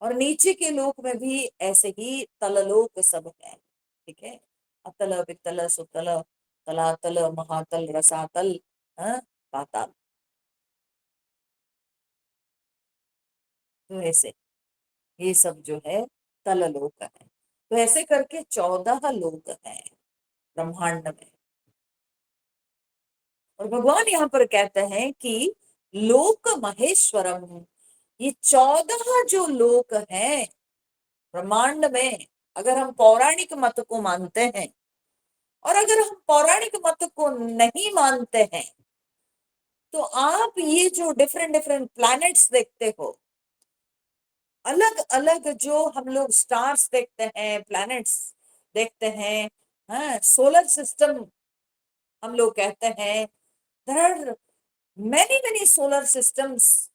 और नीचे के लोक में भी ऐसे ही तललोक सब है। ठीक है, अतल वितल सुतल तलातल महातल रसातल, हाँ, पाताल। तो ऐसे ये सब जो है तललोक है। तो ऐसे करके 14 लोक हैं ब्रह्मांड में। और भगवान यहाँ पर कहते हैं कि लोक महेश्वरम, ये 14 जो लोक हैं ब्रह्मांड में, अगर हम पौराणिक मत को मानते हैं और अगर हम पौराणिक मत को नहीं मानते हैं तो आप ये जो डिफरेंट डिफरेंट प्लैनेट्स देखते हो, अलग अलग जो हम लोग स्टार्स देखते हैं, प्लैनेट्स देखते हैं, हाँ, सोलर सिस्टम हम लोग कहते हैं, there are many many solar systems,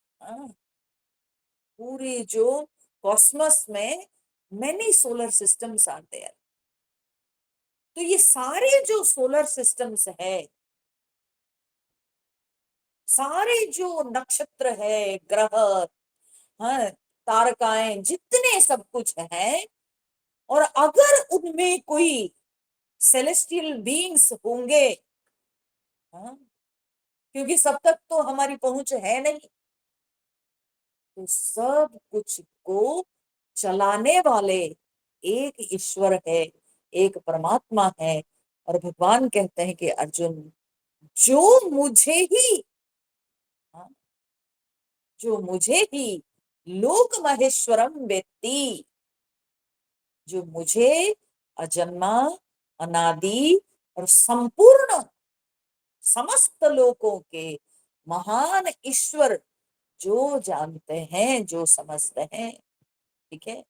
पूरी जो कॉस्मस में many solar systems are there. तो ये सारे जो सोलर सिस्टम्स है, सारे जो नक्षत्र है, ग्रह, हाँ, तारकाएं, जितने सब कुछ है, और अगर उनमें कोई सेलेस्टियल बीइंग्स होंगे, हाँ, क्योंकि सब तक तो हमारी पहुंच है नहीं, तो सब कुछ को चलाने वाले एक ईश्वर है, एक परमात्मा है। और भगवान कहते हैं कि अर्जुन, जो मुझे ही, हाँ, जो मुझे ही लोक महेश्वरम वेत्ति, जो मुझे अजन्मा, अनादि और संपूर्ण समस्त लोकों के महान ईश्वर जो जानते हैं, जो समझते हैं। ठीक है,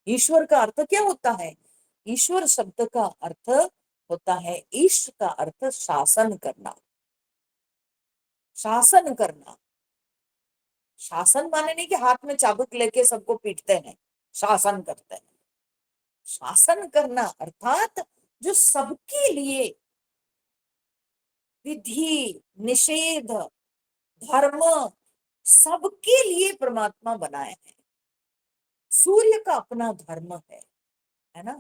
ईश्वर का अर्थ क्या होता है? ईश्वर शब्द का अर्थ होता है, ईश का अर्थ शासन करना, शासन करना। शासन माने नहीं कि हाथ में चाबुक लेके सबको पीटते हैं, शासन करते हैं। शासन करना अर्थात जो सबके लिए विधि निषेध धर्म सबके लिए परमात्मा बनाए हैं। सूर्य का अपना धर्म है ना,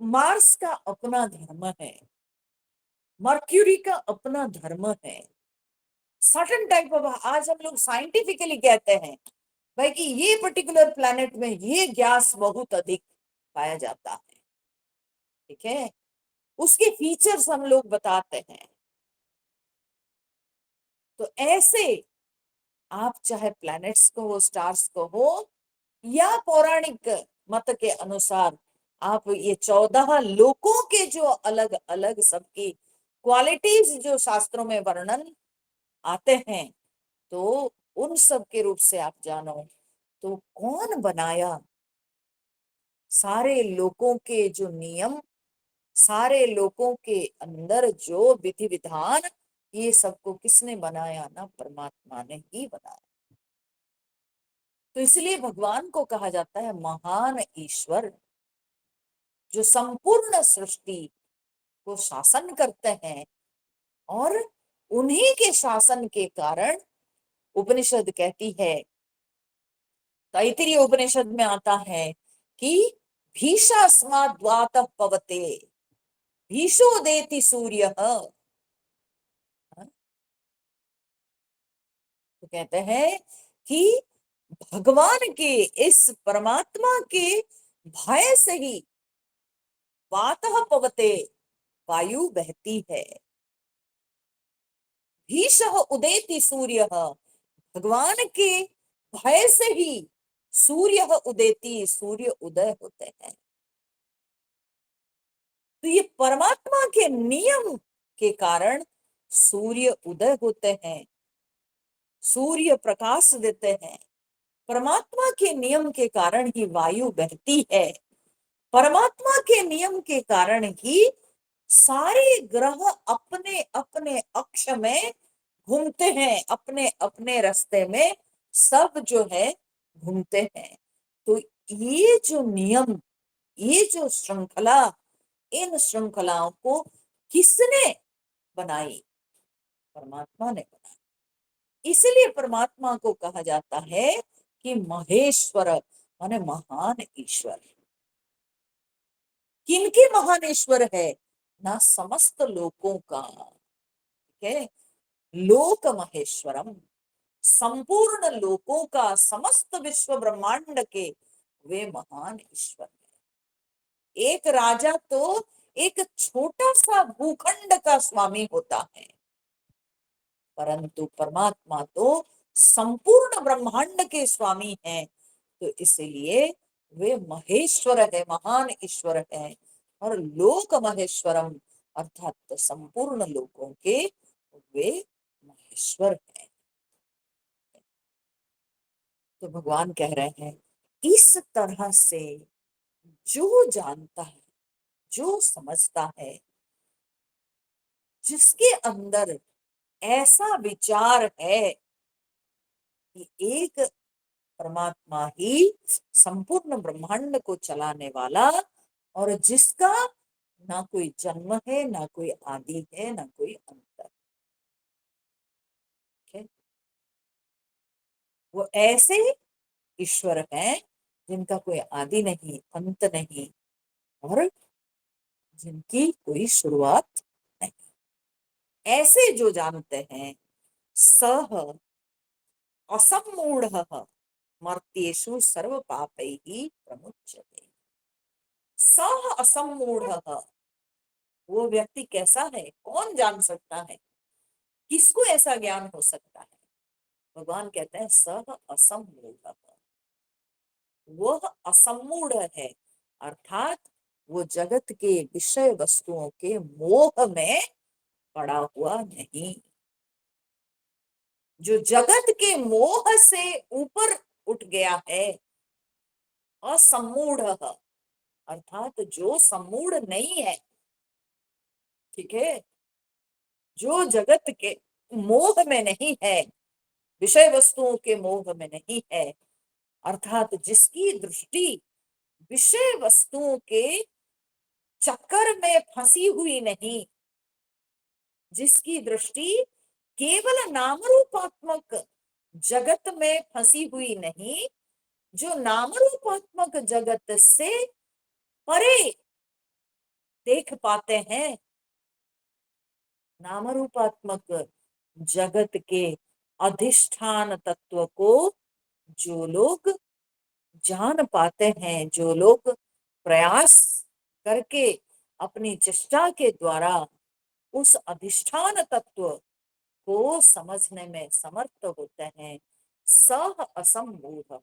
मार्स का अपना धर्म है, मर्क्यूरी का अपना धर्म है। सर्टेन टाइप ऑफ, आज हम लोग साइंटिफिकली कहते हैं भाई कि ये पर्टिकुलर प्लैनेट में ये गैस बहुत अधिक पाया जाता है। ठीक है, उसके फीचर्स हम लोग बताते हैं। तो ऐसे आप चाहे प्लैनेट्स को हो, स्टार्स को हो, या पौराणिक मत के अनुसार आप ये 14 लोकों के जो अलग अलग सबकी क्वालिटीज जो शास्त्रों में वर्णन आते हैं, तो उन सब के रूप से आप जानो तो कौन बनाया सारे लोकों के जो नियम, सारे लोकों के अंदर जो विधि विधान, ये सबको किसने बनाया ना, परमात्मा ने ही बनाया। तो इसलिए भगवान को कहा जाता है महान ईश्वर, जो संपूर्ण सृष्टि को शासन करते हैं। और उन्हीं के शासन के कारण उपनिषद कहती है, तैत्तिरीय उपनिषद में आता है कि भीषास्माद्वातः पवते भीषोदेति सूर्यः। तो कहते हैं कि भगवान के, इस परमात्मा के भय से ही वातः पवते, वायु बहती है। भीषः उदेति सूर्यः, भगवान के भय से ही सूर्य उदेति, सूर्य उदय होते हैं। तो ये परमात्मा के नियम के कारण सूर्य उदय होते हैं, सूर्य प्रकाश देते हैं। परमात्मा के नियम के कारण ही वायु बहती है। परमात्मा के नियम के कारण ही सारे ग्रह अपने अपने अक्ष में घूमते हैं, अपने अपने रास्ते में सब जो है घूमते हैं। तो ये जो नियम, ये जो श्रृंखला, इन श्रृंखलाओं को किसने बनाई? परमात्मा ने बनाई। इसलिए परमात्मा को कहा जाता है कि महेश्वर, माने महान ईश्वर। किनके महान ईश्वर है ना? समस्त लोकों का, ठीक है, लोक महेश्वरम, संपूर्ण लोकों का, समस्त विश्व ब्रह्मांड के वे महान ईश्वर है। एक राजा तो एक छोटा सा भूखंड का स्वामी होता है, परंतु परमात्मा तो संपूर्ण ब्रह्मांड के स्वामी हैं। तो इसलिए वे महेश्वर है, महान ईश्वर है। और लोक महेश्वरम अर्थात संपूर्ण लोकों के वे महेश्वर है। तो भगवान कह रहे हैं इस तरह से जो जानता है, जो समझता है, जिसके अंदर ऐसा विचार है कि एक परमात्मा ही संपूर्ण ब्रह्मांड को चलाने वाला, और जिसका ना कोई जन्म है, ना कोई आदि है, ना कोई अंत है, वो ऐसे ईश्वर हैं जिनका कोई आदि नहीं, अंत नहीं, और जिनकी कोई शुरुआत नहीं। ऐसे जो जानते हैं, सह असम्मूढ़ मर्त्येषु सर्व पापैः प्रमुच्यते। सह असम्मूढ़, वो व्यक्ति कैसा है, कौन जान सकता है, किसको ऐसा ज्ञान हो सकता है? भगवान कहते हैं सह असम्मूढ़, वह असम्मूढ़ है, अर्थात वो जगत के विषय वस्तुओं के मोह में पड़ा हुआ नहीं। जो जगत के मोह से ऊपर उठ गया है, असम्मूढ़, अर्थात जो सम्मूढ़ नहीं है, ठीक है, जो जगत के मोह में नहीं है, विषय वस्तुओं के मोह में नहीं है, अर्थात जिसकी दृष्टि विषय वस्तुओं के चक्कर में फंसी हुई नहीं, जिसकी दृष्टि केवल नाम रूपात्मक जगत में फंसी हुई नहीं, जो नाम रूपात्मक जगत से परे देख पाते हैं, नाम रूपात्मक जगत के अधिष्ठान तत्व को जो लोग जान पाते हैं, जो लोग प्रयास करके अपनी चेष्टा के द्वारा उस अधिष्ठान तत्व को समझने में समर्थ होते हैं, सह असम्मूढ़,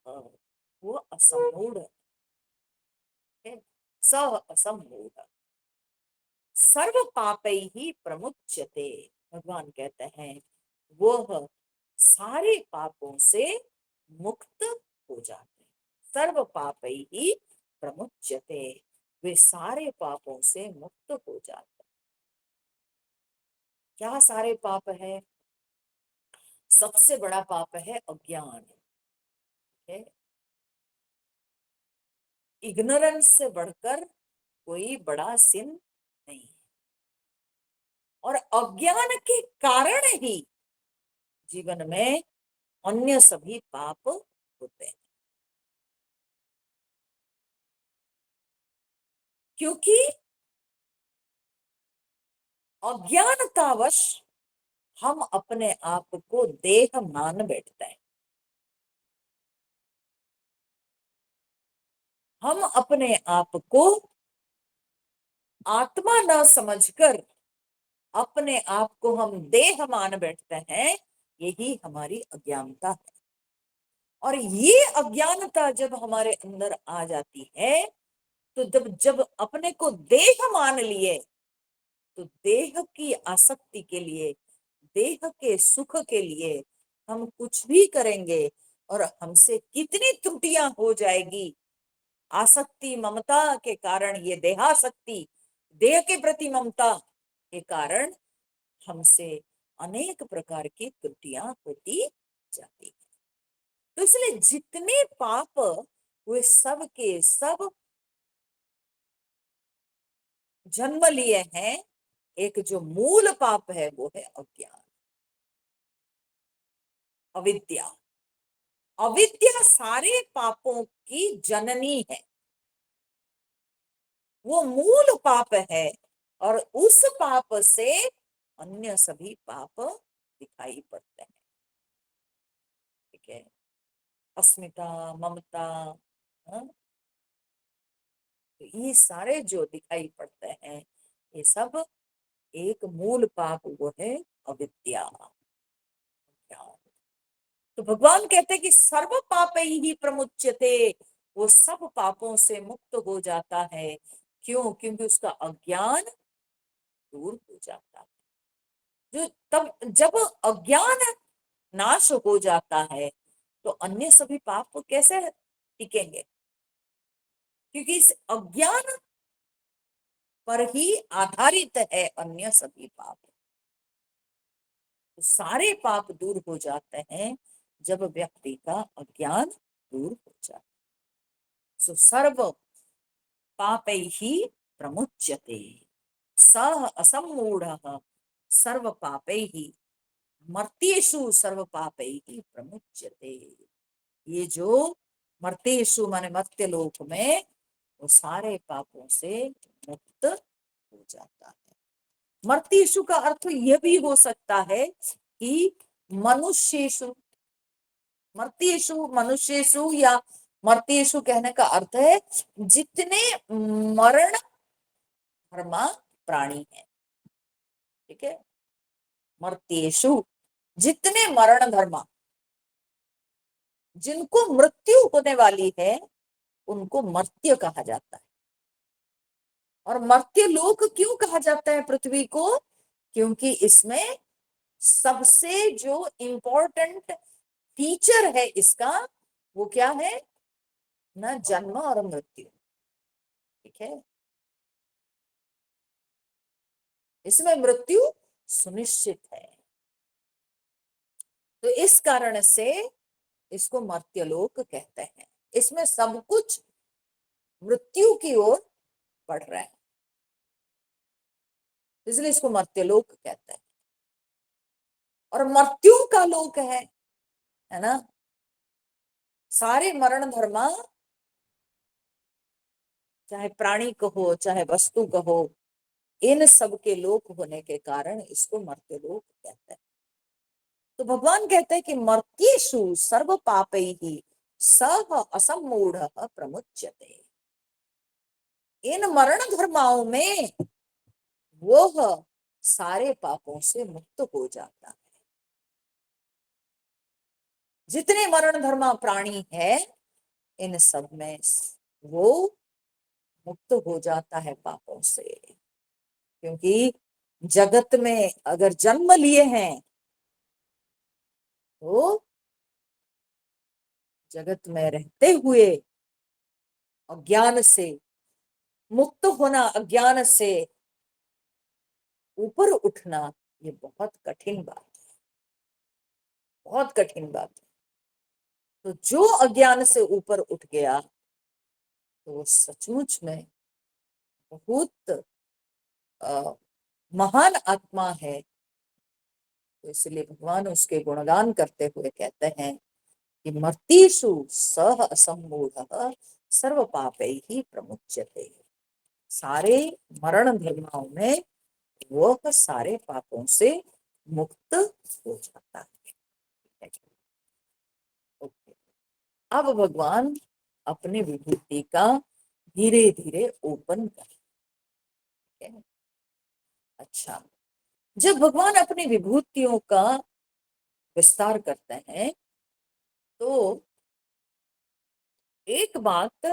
वो असम्मूढ़ है। सह असम्मूढ़ सर्व पापैहि प्रमुच्यते। भगवान कहते हैं वह सारे पापों से मुक्त हो जाते हैं। सर्व पापैहि प्रमुच्यते, वे सारे पापों से मुक्त हो जाते हैं। क्या सारे पाप है? सबसे बड़ा पाप है अज्ञान है। इग्नोरेंस से बढ़कर कोई बड़ा सिन नहीं है, और अज्ञान के कारण ही जीवन में अन्य सभी पाप होते हैं। क्योंकि अज्ञानतावश हम अपने आप को देह मान बैठते हैं। हम अपने आप को आत्मा न समझकर अपने आप को हम देह मान बैठते हैं। यही हमारी अज्ञानता है। और ये अज्ञानता जब हमारे अंदर आ जाती है, तो जब जब अपने को देह मान लिए, तो देह की आसक्ति के लिए, देह के सुख के लिए हम कुछ भी करेंगे, और हमसे कितनी त्रुटियां हो जाएगी। आसक्ति ममता के कारण, ये देहासक्ति, देह के प्रति ममता के कारण हमसे अनेक प्रकार की त्रुटियां होती जाती है। तो इसलिए जितने पाप वे सब के सब जन्म लिए हैं, एक जो मूल पाप है वो है अज्ञान, अविद्या। अविद्या सारे पापों की जननी है, वो मूल पाप है, और उस पाप से अन्य सभी पाप दिखाई पड़ते हैं। ठीक है, अस्मिता, ममता, हाँ? तो ये सारे जो दिखाई पड़ते हैं, ये सब एक मूल पाप वो है अविद्या। तो भगवान कहते हैं कि सर्व पाप ही प्रमुच्यते, वो सब पापों से मुक्त हो जाता है। क्यों? क्योंकि उसका अज्ञान दूर हो जाता है। जो तब जब अज्ञान नाश हो जाता है, तो अन्य सभी पाप कैसे टिकेंगे? क्योंकि इस अज्ञान पर ही आधारित है अन्य सभी पाप। तो सारे पाप दूर हो जाते हैं जब व्यक्ति का अज्ञान दूर हो जाता है। सो सर्व पापैः प्रमुच्यते, सः असम्मूढ़ः सर्व पापैः मर्त्येषु सर्व पापैः प्रमुच्यते। ये जो मर्त्येषु माने मर्त्य लोक में, वो सारे पापों से मुक्त हो जाता है। मर्त्येषु का अर्थ यह भी हो सकता है कि मनुष्येषु। मर्त्येषु, मनुष्येषु या मर्त्येषु कहने का अर्थ है जितने मरण धर्मा प्राणी है। ठीक है, मर्त्येषु जितने मरण धर्मा, जिनको मृत्यु होने वाली है, उनको मर्त्य कहा जाता है। और मर्त्य लोक क्यों कहा जाता है पृथ्वी को? क्योंकि इसमें सबसे जो इम्पोर्टेंट फीचर है इसका, वो क्या है? न जन्म और मृत्यु। ठीक है, इसमें मृत्यु सुनिश्चित है। तो इस कारण से इसको मर्त्यलोक कहते हैं। इसमें सब कुछ मृत्यु की ओर बढ़ रहा है, इसलिए इसको मर्त्यलोक कहते हैं। और मृत्यु का लोक है ना। सारे मरण धर्मा, चाहे प्राणी कहो चाहे वस्तु कहो, इन सब के लोक होने के कारण इसको मर्त्यलोक कहते हैं। तो भगवान कहते हैं कि मर्त्येषु सर्व पापैः सः असम्मूढ़ः प्रमुच्यते। इन मरण धर्माओं में वह सारे पापों से मुक्त हो जाता है। जितने मरण धर्मा प्राणी है इन सब में वो मुक्त हो जाता है पापों से। क्योंकि जगत में अगर जन्म लिए हैं तो जगत में रहते हुए अज्ञान से मुक्त होना, अज्ञान से ऊपर उठना, ये बहुत कठिन बात है, बहुत कठिन बात है। तो जो अज्ञान से ऊपर उठ गया तो वो सचमुच में बहुत महान आत्मा है। तो इसलिए भगवान उसके गुणगान करते हुए कहते हैं कि मर्तीषु सह असम्मूढ़ सर्व पापैः प्रमुच्यते। सारे मरण धर्माओं में वह सारे पापों से मुक्त हो जाता है। ओके। अब भगवान अपनी विभूति का धीरे धीरे ओपन करते हैं। अच्छा, जब भगवान अपनी विभूतियों का विस्तार करते हैं तो एक बात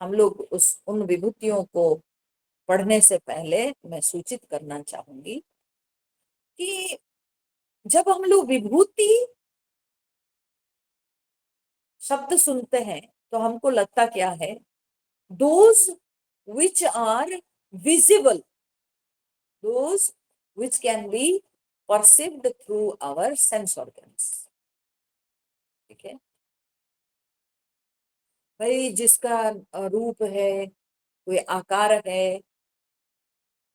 हम लोग उन विभूतियों को पढ़ने से पहले मैं सूचित करना चाहूंगी कि जब हम लोग विभूति शब्द सुनते हैं तो हमको लगता क्या है, those which are visible, those which can be perceived through our sense organs. ठीक है भाई, जिसका रूप है, कोई आकार है,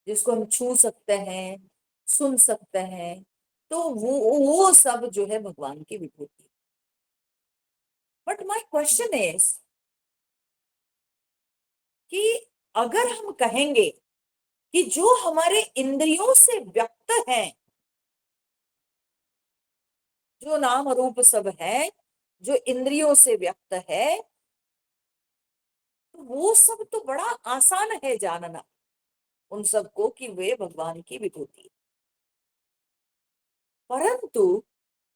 जिसको हम छू सकते हैं, सुन सकते हैं, तो वो सब जो है भगवान की विभूति। बट माय क्वेश्चन इज कि अगर हम कहेंगे कि जो हमारे इंद्रियों से व्यक्त है, जो नाम रूप सब है, जो इंद्रियों से व्यक्त है, तो वो सब तो बड़ा आसान है जानना उन सबको कि वे भगवान की विभूति। परंतु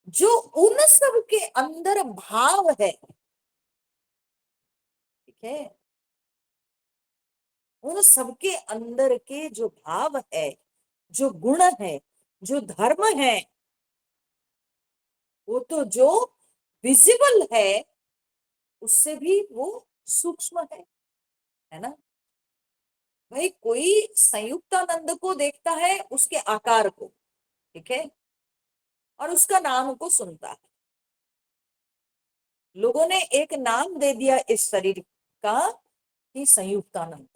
जो उन सब के अंदर भाव है, ठीक है, उन सबके अंदर के जो भाव है, जो गुण है, जो धर्म है, वो तो जो विजिबल है उससे भी वो सूक्ष्म है ना। भाई कोई संयुक्तानंद को देखता है उसके आकार को, ठीक है, और उसका नाम को सुनता है। लोगों ने एक नाम दे दिया इस शरीर का कि संयुक्तानंद।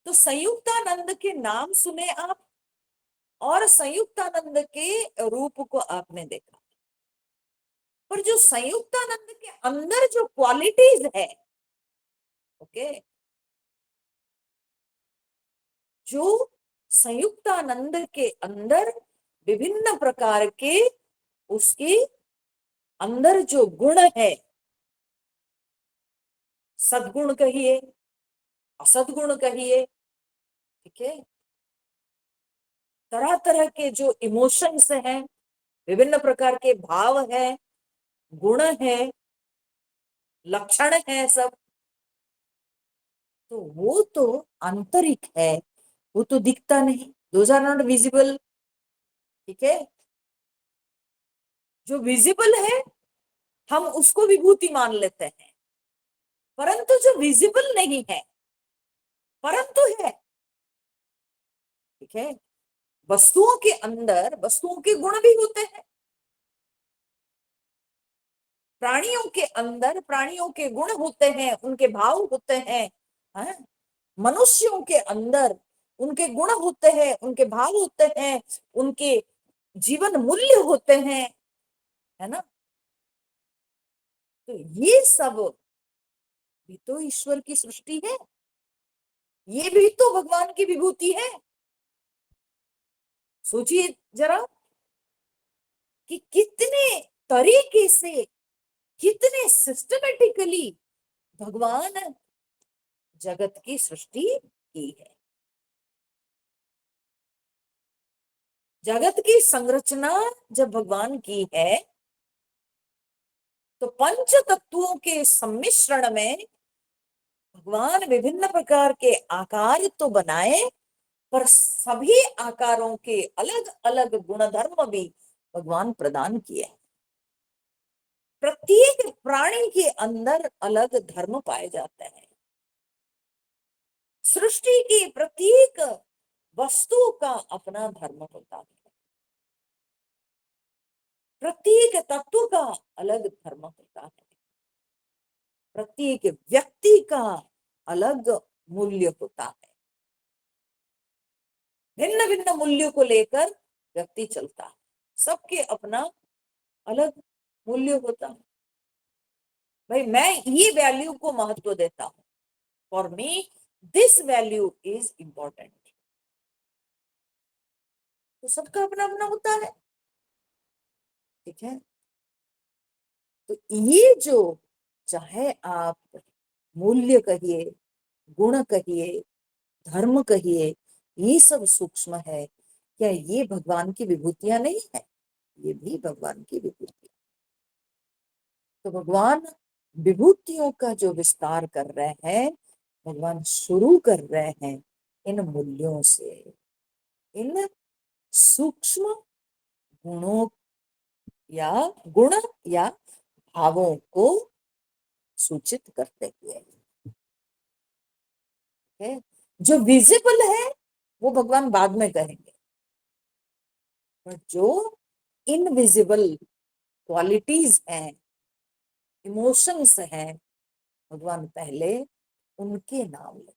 तो संयुक्तानंद के नाम सुने आप और संयुक्तानंद के रूप को आपने देखा, पर जो संयुक्तानंद के अंदर जो क्वालिटीज है, ओके, जो संयुक्तानंद के अंदर विभिन्न प्रकार के उसके अंदर जो गुण है, सद्गुण कहिए, असद्गुण कहिए, ठीक है, तरह तरह के जो इमोशंस हैं, विभिन्न प्रकार के भाव है, गुण है, लक्षण है सब, तो वो तो आंतरिक है, वो तो दिखता नहीं, दोज आर नॉट विजिबल। ठीक है, जो विजिबल है हम उसको विभूति मान लेते हैं, परंतु जो विजिबल नहीं है परंतु है, ठीक है, वस्तुओं के अंदर वस्तुओं के गुण भी होते हैं, प्राणियों के अंदर प्राणियों के गुण होते हैं, उनके भाव होते हैं, हाँ? मनुष्यों के अंदर उनके गुण होते हैं, उनके भाव होते हैं, उनके जीवन मूल्य होते हैं, है ना। तो ये सब भी तो ईश्वर की सृष्टि है, ये भी तो भगवान की विभूति है। सोचिए जरा कि कितने तरीके से, कितने सिस्टमेटिकली भगवान जगत की सृष्टि की है। जगत की संरचना जब भगवान की है तो पंच तत्वों के सम्मिश्रण में भगवान विभिन्न प्रकार के आकार तो बनाए, पर सभी आकारों के अलग अलग गुणधर्म भी भगवान प्रदान किए। प्रत्येक प्राणी के अंदर अलग धर्म पाए जाते हैं। सृष्टि की प्रत्येक वस्तु का अपना धर्म होता है। प्रत्येक तत्व का अलग धर्म होता है। प्रत्येक व्यक्ति का अलग मूल्य होता है। भिन्न भिन्न मूल्यों को लेकर व्यक्ति चलता है। सबके अपना अलग मूल्य होता है। भाई मैं ये वैल्यू को महत्व देता हूं। For me this value is important. तो सबका अपना अपना होता है। ठीक है। तो ये जो चाहे आप मूल्य कहिए, गुण कहिए, धर्म कहिए, ये सब सूक्ष्म है। क्या ये भगवान की विभूतियां नहीं है? ये भी भगवान की विभूति। तो भगवान विभूतियों का जो विस्तार कर रहे हैं, भगवान शुरू कर रहे हैं इन मूल्यों से, इन सूक्ष्म गुणों या गुण या भावों को सूचित करते हुए है। जो विजिबल है वो भगवान बाद में कहेंगे, पर जो इनविजिबल क्वालिटीज हैं, इमोशंस हैं, भगवान पहले उनके नाम लेते।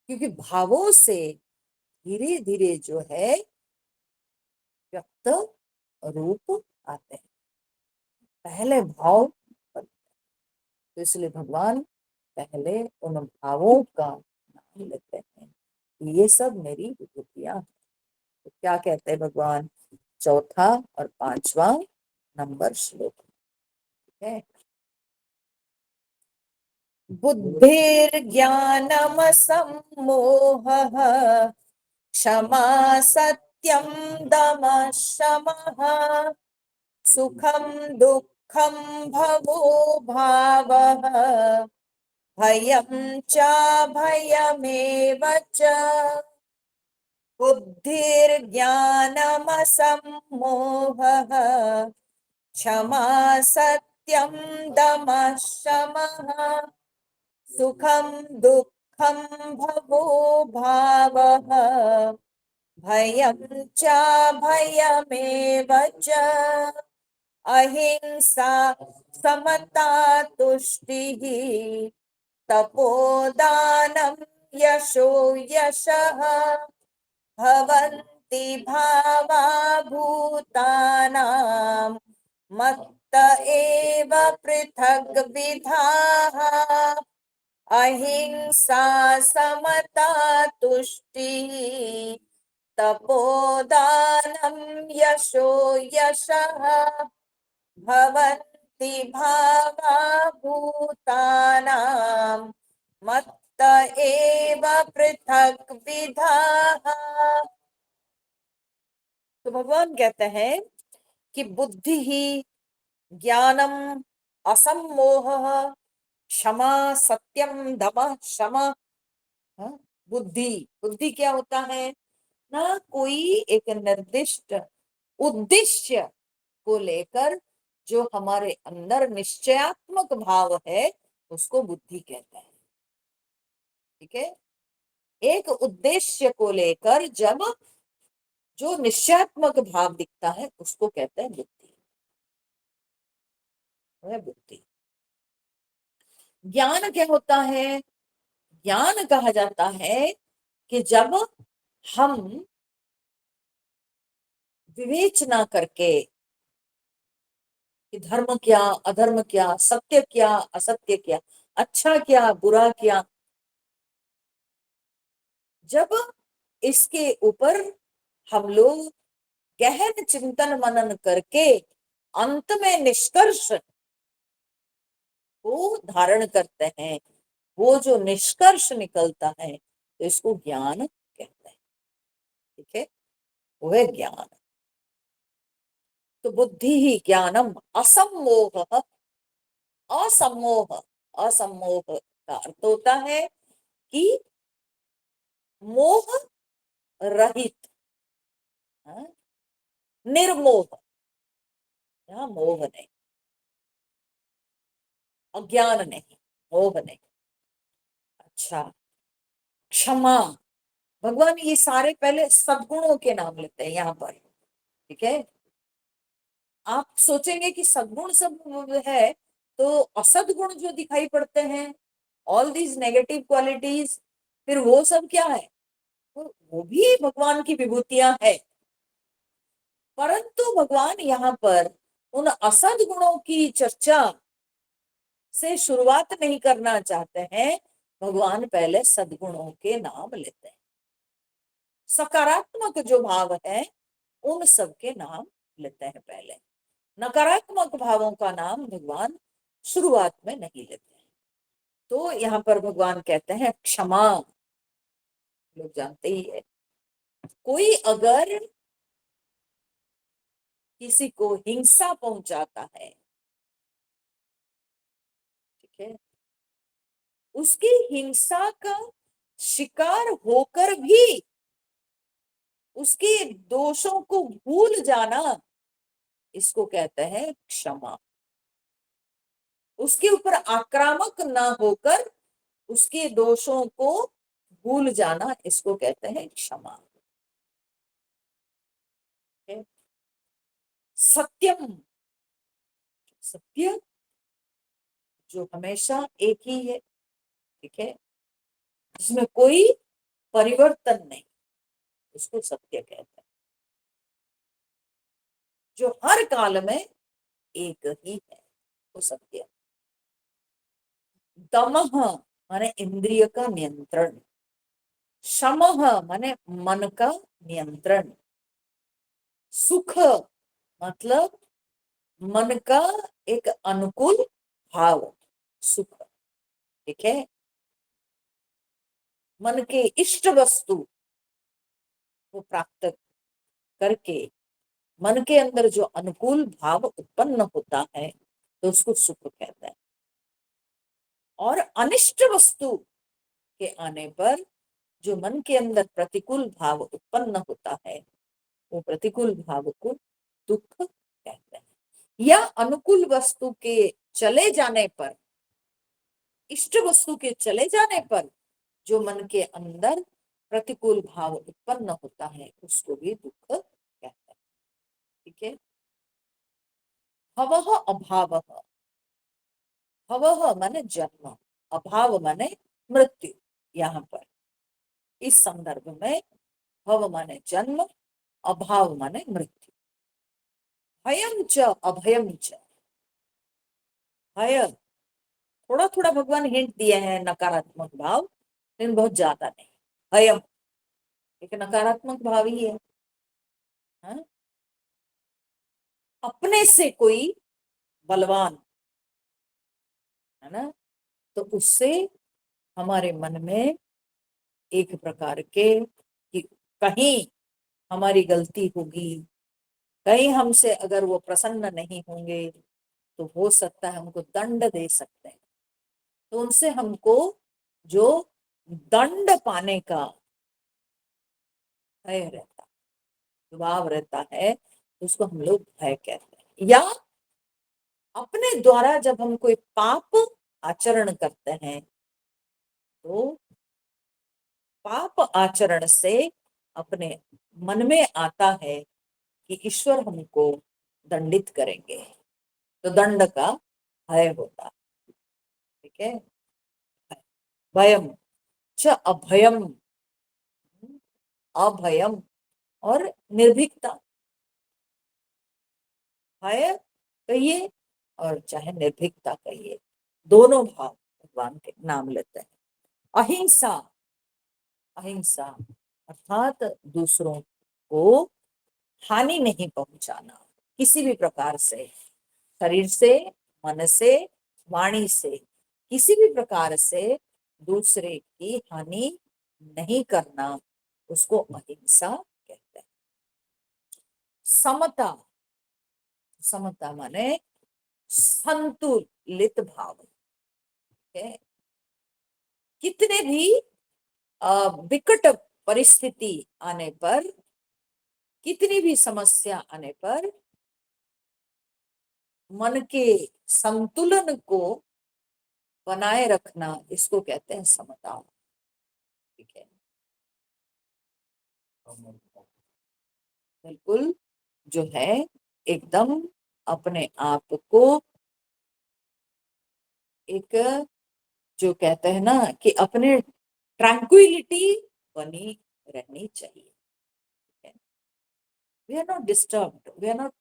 क्योंकि भावों से धीरे धीरे जो है व्यक्त रूप आते हैं। पहले भाव बनते हैं। तो इसलिए भगवान पहले उन भावों का नाम लेते हैं। ये सब मेरी विभूतियां हैं। तो क्या कहते हैं भगवान? चौथा और पांचवा नंबर श्लोक है। बुद्धिर्ज्ञानमसम्मोहः क्षमा सत्यं दमः शमः सुखं दुःखं भवो भावः भयं च भयमेव च। बुद्धिर्ज्ञानमसम्मोहः क्षमा सत्यं दमः शमः सुखं दुःखं भवो भावः भयं च भयमेव च। अहिंसा समता तुष्टिः तपोदानं यशो यशः भवन्ति भावा भूतानां मत्त एव पृथग् विधाः। अहिंसा समता तुष्टिः तपोदानं यशो यशः भवन्ति भावा भूतानां मत्त एव पृथक् विधाः। तो भगवान कहते हैं कि बुद्धि ही ज्ञानम असम्मोह क्षमा सत्यम दमः शमः। हाँ? बुद्धि बुद्धि क्या होता है ना? कोई एक निर्दिष्ट उद्देश्य को लेकर जो हमारे अंदर निश्चयात्मक भाव है उसको बुद्धि कहते हैं। ठीक है। एक उद्देश्य को लेकर जब जो निश्चयात्मक भाव दिखता है उसको कहते हैं बुद्धि। वह बुद्धि। ज्ञान क्या होता है? ज्ञान कहा जाता है कि जब हम विवेचना करके कि धर्म क्या, अधर्म क्या, सत्य क्या, असत्य क्या, अच्छा क्या, बुरा क्या, जब इसके ऊपर हम लोग गहन चिंतन मनन करके अंत में निष्कर्ष को धारण करते हैं, वो जो निष्कर्ष निकलता है तो इसको ज्ञान कहते हैं। ठीक है। वो है ज्ञान। तो बुद्धि ही ज्ञानम असम्मोह, असम्मोह, असम्मोह का अर्थ होता है कि मोह रहित, हाँ? निर्मोह, यहाँ मोह नहीं, अज्ञान नहीं, मोह नहीं। अच्छा, क्षमा, भगवान ये सारे पहले सद्गुणों के नाम लेते हैं यहाँ पर, ठीक है। आप सोचेंगे कि सद्गुण सब है, तो असद्गुण जो दिखाई पड़ते हैं, ऑल दीज नेगेटिव क्वालिटीज, फिर वो सब क्या है? तो वो भी भगवान की विभूतियां है। परंतु भगवान यहाँ पर उन असद गुणों की चर्चा से शुरुआत नहीं करना चाहते हैं। भगवान पहले सद्गुणों के नाम लेते हैं, सकारात्मक जो भाव है उन सब के नाम लेते हैं पहले। नकारात्मक भावों का नाम भगवान शुरुआत में नहीं लेते हैं। तो यहाँ पर भगवान कहते हैं क्षमा, लोग जानते ही है, कोई अगर किसी को हिंसा पहुंचाता है, ठीक है, उसकी हिंसा का शिकार होकर भी उसके दोषों को भूल जाना, इसको कहते हैं क्षमा। उसके ऊपर आक्रामक ना होकर उसके दोषों को भूल जाना, इसको कहते हैं क्षमा। सत्यम, सत्य जो हमेशा एक ही है, ठीक है, जिसमें कोई परिवर्तन नहीं, उसको सत्य कहते हैं। जो हर काल में एक ही है, वो सत्य। दमः माने इंद्रिय का नियंत्रण, शमः माने मन का नियंत्रण, सुख मतलब मन का एक अनुकूल भाव, सुख, ठीक है। मन के इष्ट वस्तु को प्राप्त करके मन के अंदर जो अनुकूल भाव उत्पन्न होता है, तो उसको सुख कहते हैं। और अनिष्ट वस्तु के आने पर जो मन के अंदर प्रतिकूल भाव उत्पन्न होता है, वो प्रतिकूल भाव को दुख कहते हैं। या अनुकूल वस्तु के चले जाने पर, इष्ट वस्तु के चले जाने पर जो मन के अंदर प्रतिकूल भाव उत्पन्न होता है, उसको भी दुख कहते हैं, ठीक है। भवः अभावः, भवः माने जन्म, अभाव माने मृत्यु। यहाँ पर इस संदर्भ में भव माने जन्म, अभाव माने मृत्यु। भयं च अभयं च, भय थोड़ा थोड़ा भगवान हिंट दिए हैं नकारात्मक भाव, लेकिन बहुत ज्यादा नहीं। भयम एक नकारात्मक भाव ही है, हाँ? अपने से कोई बलवान है ना, तो उससे हमारे मन में एक प्रकार के कि कहीं हमारी गलती होगी, कहीं हमसे अगर वो प्रसन्न नहीं होंगे, तो हो सकता है हमको दंड दे सकते हैं। तो उनसे हमको जो दंड पाने का भय रहता, दबाव रहता है, उसको हम लोग भय कहते हैं। या अपने द्वारा जब हम कोई पाप आचरण करते हैं, तो पाप आचरण से अपने मन में आता है कि ईश्वर हमको दंडित करेंगे, तो दंड का भय होता है, ठीक है। भयम च अभयम, अभयम और निर्भीकता, भय कहिए और चाहे निर्भीकता कहिए, दोनों भाव भगवान के नाम लेते हैं। अहिंसा, अहिंसा अर्थात दूसरों को हानि नहीं पहुंचाना किसी भी प्रकार से, शरीर से, मन से, वाणी से, किसी भी प्रकार से दूसरे की हानि नहीं करना, उसको अहिंसा कहते हैं। समता, समता माने संतुलित भाव है। कितने भी विकट परिस्थिति आने पर, कितनी भी समस्या आने पर मन के संतुलन को बनाए रखना, इसको कहते हैं समता। ठीक है, बिल्कुल जो है एकदम अपने आप को एक, जो कहते हैं ना कि अपने ट्रैंक्विलिटी बनी रहनी चाहिए। We are not disturbed, we are not,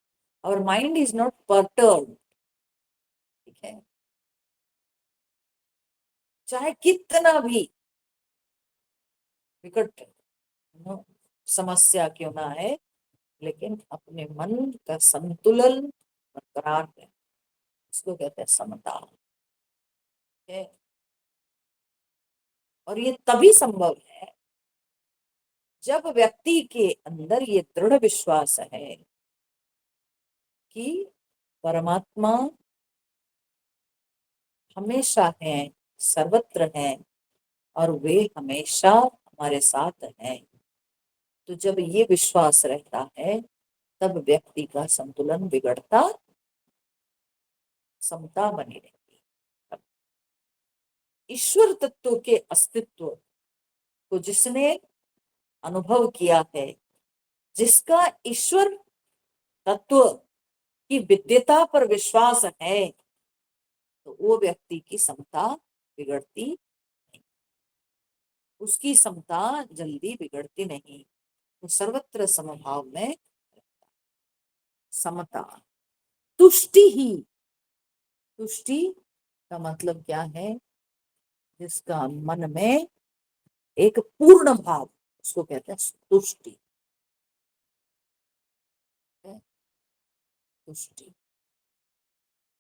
our mind is not perturbed. ठीक है, चाहे कितना भी विकट समस्या क्यों ना है, लेकिन अपने मन का संतुलन बरकरार है, इसको कहते हैं समता है। और ये तभी संभव है जब व्यक्ति के अंदर ये दृढ़ विश्वास है कि परमात्मा हमेशा है, सर्वत्र है, और वे हमेशा हमारे साथ हैं। तो जब ये विश्वास रहता है तब व्यक्ति का संतुलन बिगड़ता, समता बनी रहती है। ईश्वर तत्व के अस्तित्व को जिसने अनुभव किया है, जिसका ईश्वर तत्व की विद्यता पर विश्वास है, तो वो व्यक्ति की समता बिगड़ती नहीं, उसकी समता जल्दी बिगड़ती नहीं। तो सर्वत्र समभाव में समता। तुष्टि ही, तुष्टि का मतलब क्या है? जिसका मन में एक पूर्ण भाव, उसको कहते हैं तुष्टि। तुष्टि,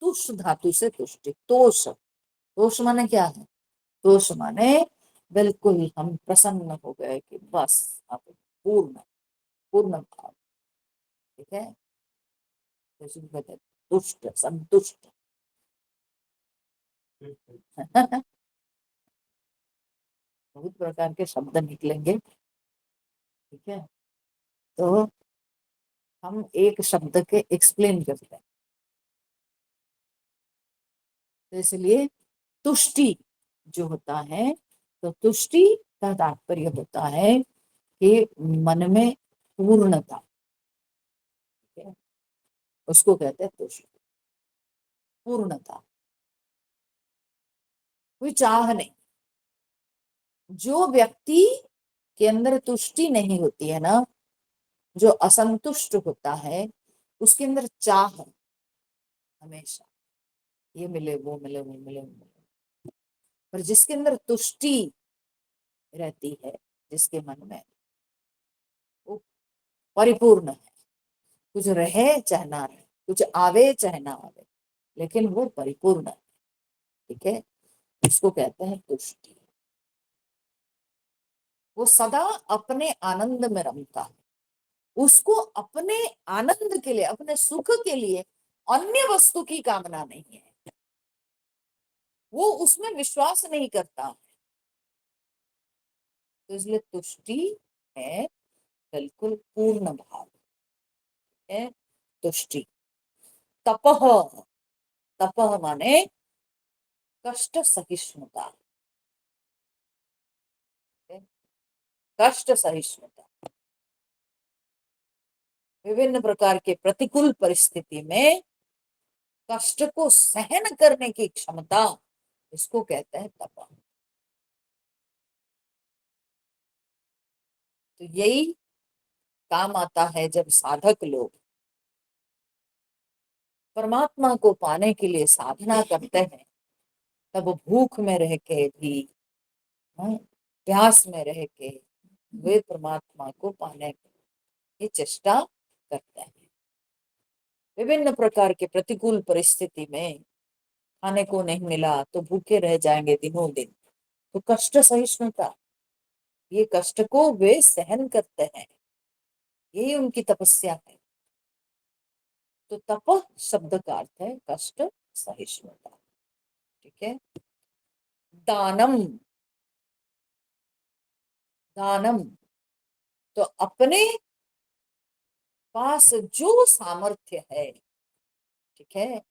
तुष धातु से तुष्टि। तोष, तोष माने क्या है? तोष माने बिल्कुल हम प्रसन्न हो गए कि बस अब पूर्ण, पूर्ण भाव। ठीक है, तो कहते हैं तुष्ट, संतुष्ट। बहुत प्रकार के शब्द निकलेंगे। ठीक है, तो हम एक शब्द के एक्सप्लेन करते हैं। तो इसलिए तुष्टि जो होता है, तो तुष्टि का तात्पर्य होता है कि मन में पूर्णता। ठीक है, उसको कहते हैं तुष्टि, पूर्णता, कोई चाह नहीं। जो व्यक्ति के अंदर तुष्टि नहीं होती है ना, जो असंतुष्ट होता है, उसके अंदर चाह है हमेशा, ये मिले, वो मिले, वो मिले, वो मिले। पर जिसके अंदर तुष्टि रहती है, जिसके मन में, वो परिपूर्ण है। कुछ रहे चाहे ना रहे, कुछ आवे चाहे ना आवे, लेकिन वो परिपूर्ण है। ठीक है, इसको कहते हैं तुष्टि। वो सदा अपने आनंद में रमता है, उसको अपने आनंद के लिए, अपने सुख के लिए अन्य वस्तु की कामना नहीं है, वो उसमें विश्वास नहीं करता। तो इसलिए तुष्टि है बिल्कुल पूर्ण भाव है, तुष्टि। तपह, तपह माने कष्ट सहिष्णुता, कष्ट सहिष्णुता। विभिन्न प्रकार के प्रतिकूल परिस्थिति में कष्ट को सहन करने की क्षमता, इसको कहते हैं तप। तो यही काम आता है जब साधक लोग परमात्मा को पाने के लिए साधना करते हैं, तब भूख में रह के भी, प्यास में रह के वे परमात्मा को पाने की चेष्टा करते हैं। विभिन्न प्रकार के प्रतिकूल परिस्थिति में खाने को नहीं मिला तो भूखे रह जाएंगे दिनों दिन, तो कष्ट सहिष्णुता, ये कष्ट को वे सहन करते हैं, यही उनकी तपस्या है। तो तप शब्द का अर्थ है कष्ट सहिष्णुता। ठीक है। दानम, दानम तो अपने पास जो सामर्थ्य है, ठीक है,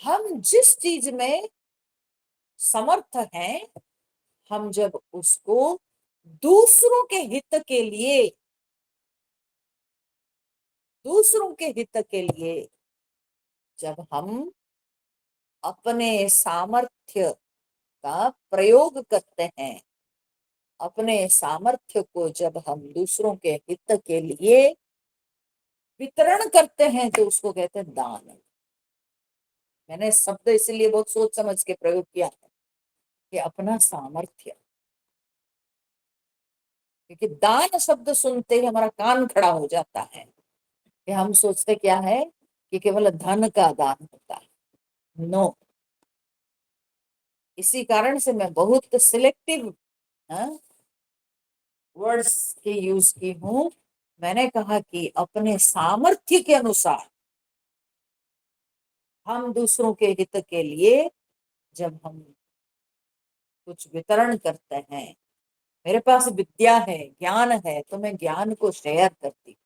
हम जिस चीज में समर्थ हैं, हम जब उसको दूसरों के हित के लिए, दूसरों के हित के लिए जब हम अपने सामर्थ्य का प्रयोग करते हैं, अपने सामर्थ्य को जब हम दूसरों के हित के लिए वितरण करते हैं, तो उसको कहते हैं दान। मैंने शब्द इसलिए बहुत सोच समझ के प्रयोग किया है कि अपना सामर्थ्य, क्योंकि दान शब्द सुनते ही हमारा कान खड़ा हो जाता है कि हम सोचते क्या है कि केवल धन का दान होता है। नो, इसी कारण से मैं बहुत सिलेक्टिव वर्ड्स के यूज की हूं। मैंने कहा कि अपने सामर्थ्य के अनुसार हम दूसरों के हित के लिए जब हम कुछ वितरण करते हैं, मेरे पास विद्या है, ज्ञान है, तो मैं ज्ञान को शेयर करती हूँ,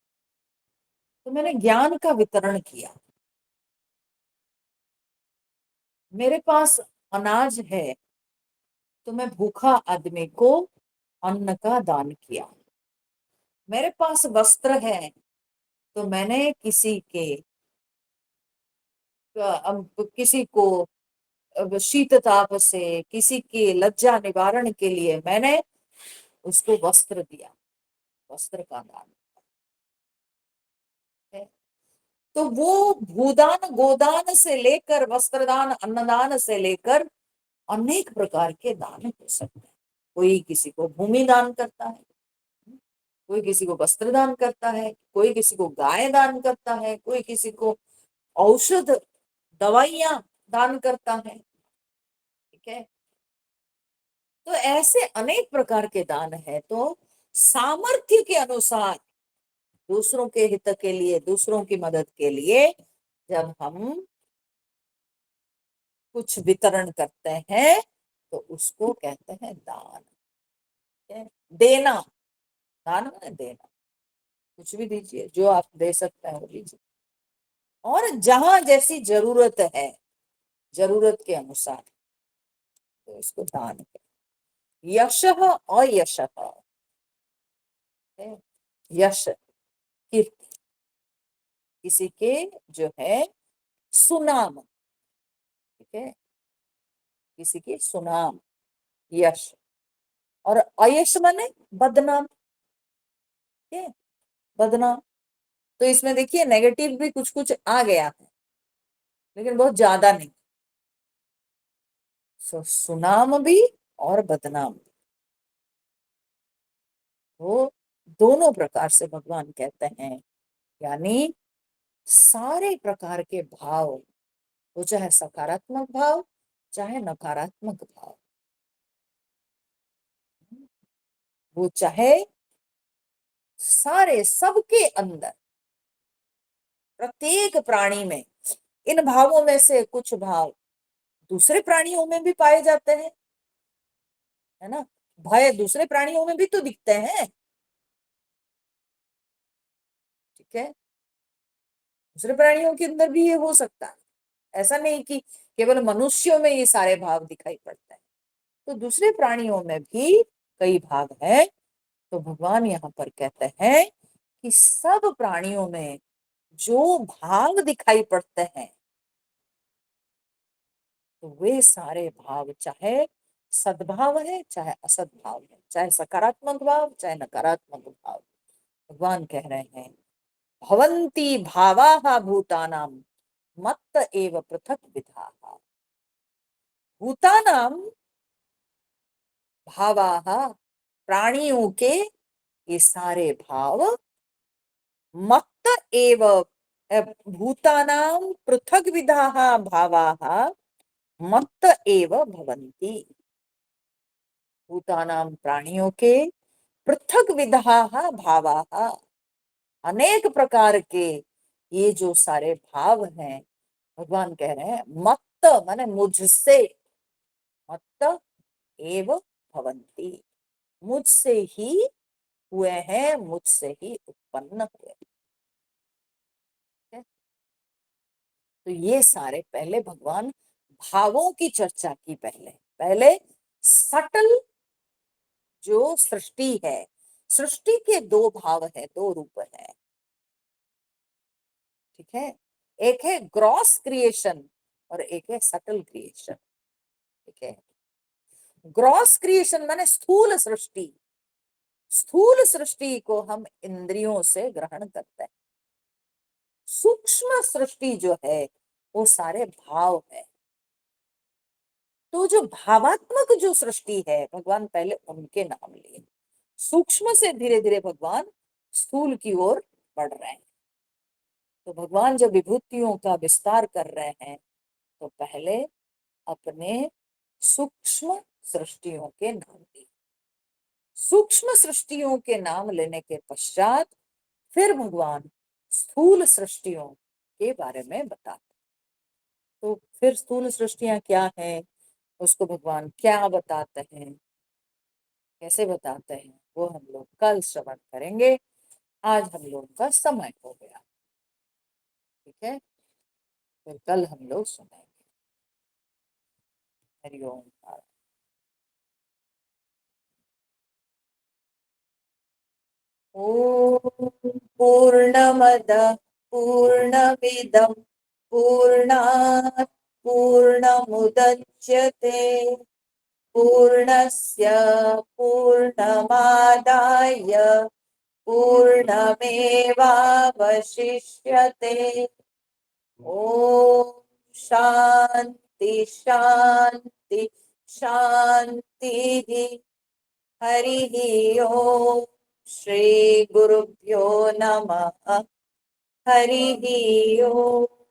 तो मैंने ज्ञान का वितरण किया। मेरे पास अनाज है, तो मैं भूखा आदमी को अन्न का दान किया। मेरे पास वस्त्र है, तो मैंने किसी के किसी को शीत ताप से, किसी की लज्जा निवारण के लिए मैंने उसको वस्त्र दिया, वस्त्र का दान है। तो वो भूदान गोदान से लेकर वस्त्रदान अन्नदान से लेकर अनेक प्रकार के दान हो सकते हैं। कोई किसी को भूमि दान करता है, कोई किसी को वस्त्र दान करता है, कोई किसी को गाय दान करता है, कोई किसी को औषध दवाइयां दान करता है। ठीक है। तो ऐसे अनेक प्रकार के दान है। तो सामर्थ्य के अनुसार दूसरों के हित के लिए, दूसरों की मदद के लिए जब हम कुछ वितरण करते हैं, तो उसको कहते हैं दान। देना, दान माने देना। कुछ भी दीजिए, जो आप दे सकते हैं वो दीजिए, और जहां जैसी जरूरत है, जरूरत के अनुसार, तो इसको दान करें। यशः अयशः, यश कीर्ति, किसी के जो है सुनाम, ठीक है, किसी की सुनाम, यश। और अयश माने बदनाम, ठीक है, बदनाम। तो इसमें देखिए नेगेटिव भी कुछ कुछ आ गया है, लेकिन बहुत ज्यादा नहीं। सुनाम भी और बदनाम भी, तो दोनों प्रकार से भगवान कहते हैं। यानी सारे प्रकार के भाव, वो चाहे सकारात्मक भाव चाहे नकारात्मक भाव, वो चाहे सारे सबके अंदर, प्रत्येक प्राणी में, इन भावों में से कुछ भाव दूसरे प्राणियों में भी पाए जाते हैं, है ना। भय दूसरे प्राणियों में भी तो दिखते हैं, ठीक है, दूसरे प्राणियों के अंदर भी ये हो सकता है। ऐसा नहीं कि केवल मनुष्यों में ये सारे भाव दिखाई पड़ते हैं, तो दूसरे प्राणियों में भी कई भाग हैं। तो भगवान यहाँ पर कहते हैं कि सब प्राणियों में जो भाव दिखाई पड़ते हैं, तो वे सारे भाव, चाहे सद्भाव है चाहे असद्भाव है, चाहे सकारात्मक भाव चाहे नकारात्मक भाव, भगवान कह रहे हैं भवन्ति भावाः भूतानां मत्त एव पृथक विधाः। भूतानां भावाः, प्राणियों के ये सारे भाव, मत्त एव, भूतानां पृथक विधाः भावाः मत्त एव भवन्ति। भूतानां प्राणियों के पृथक विधाः भावाः, अनेक प्रकार के ये जो सारे भाव हैं, भगवान कह रहे हैं मत्त माने मुझसे, मत्त एव भवन्ति, मुझसे ही हुए हैं, मुझसे ही उत्पन्न हुए। तो ये सारे पहले भगवान भावों की चर्चा की, पहले सटल जो सृष्टि है, सृष्टि के दो भाव है, दो रूप है, ठीक है। एक है ग्रॉस क्रिएशन और एक है सटल क्रिएशन, ठीक है। ग्रॉस क्रिएशन माने स्थूल सृष्टि, स्थूल सृष्टि को हम इंद्रियों से ग्रहण करते हैं। सूक्ष्म सृष्टि जो है वो सारे भाव है। तो जो भावात्मक जो सृष्टि है, भगवान पहले उनके नाम लिए, सूक्ष्म से धीरे धीरे भगवान स्थूल की ओर बढ़ रहे हैं। तो भगवान जब विभूतियों का विस्तार कर रहे हैं तो पहले अपने सूक्ष्म सृष्टियों के नाम लिए, सूक्ष्म सृष्टियों के नाम लेने के पश्चात फिर भगवान स्थूल सृष्टियों के बारे में बताते। तो फिर स्थूल सृष्टियां क्या है, उसको भगवान क्या बताते हैं, कैसे बताते हैं, वो हम लोग कल श्रवण करेंगे। आज हम लोग का समय हो गया, ठीक है, फिर कल हम लोग सुनेंगे। हरिओम। ओम पूर्णमद पूर्णमिदं पूर्णात् पूर्णमुदच्यते पूर्णस्य पूर्णमादाय पूर्णमेवावशिष्यते। ओम शांति शांति शांति। हरि ओम। श्री गुरुभ्यो नमः। हरि ओम।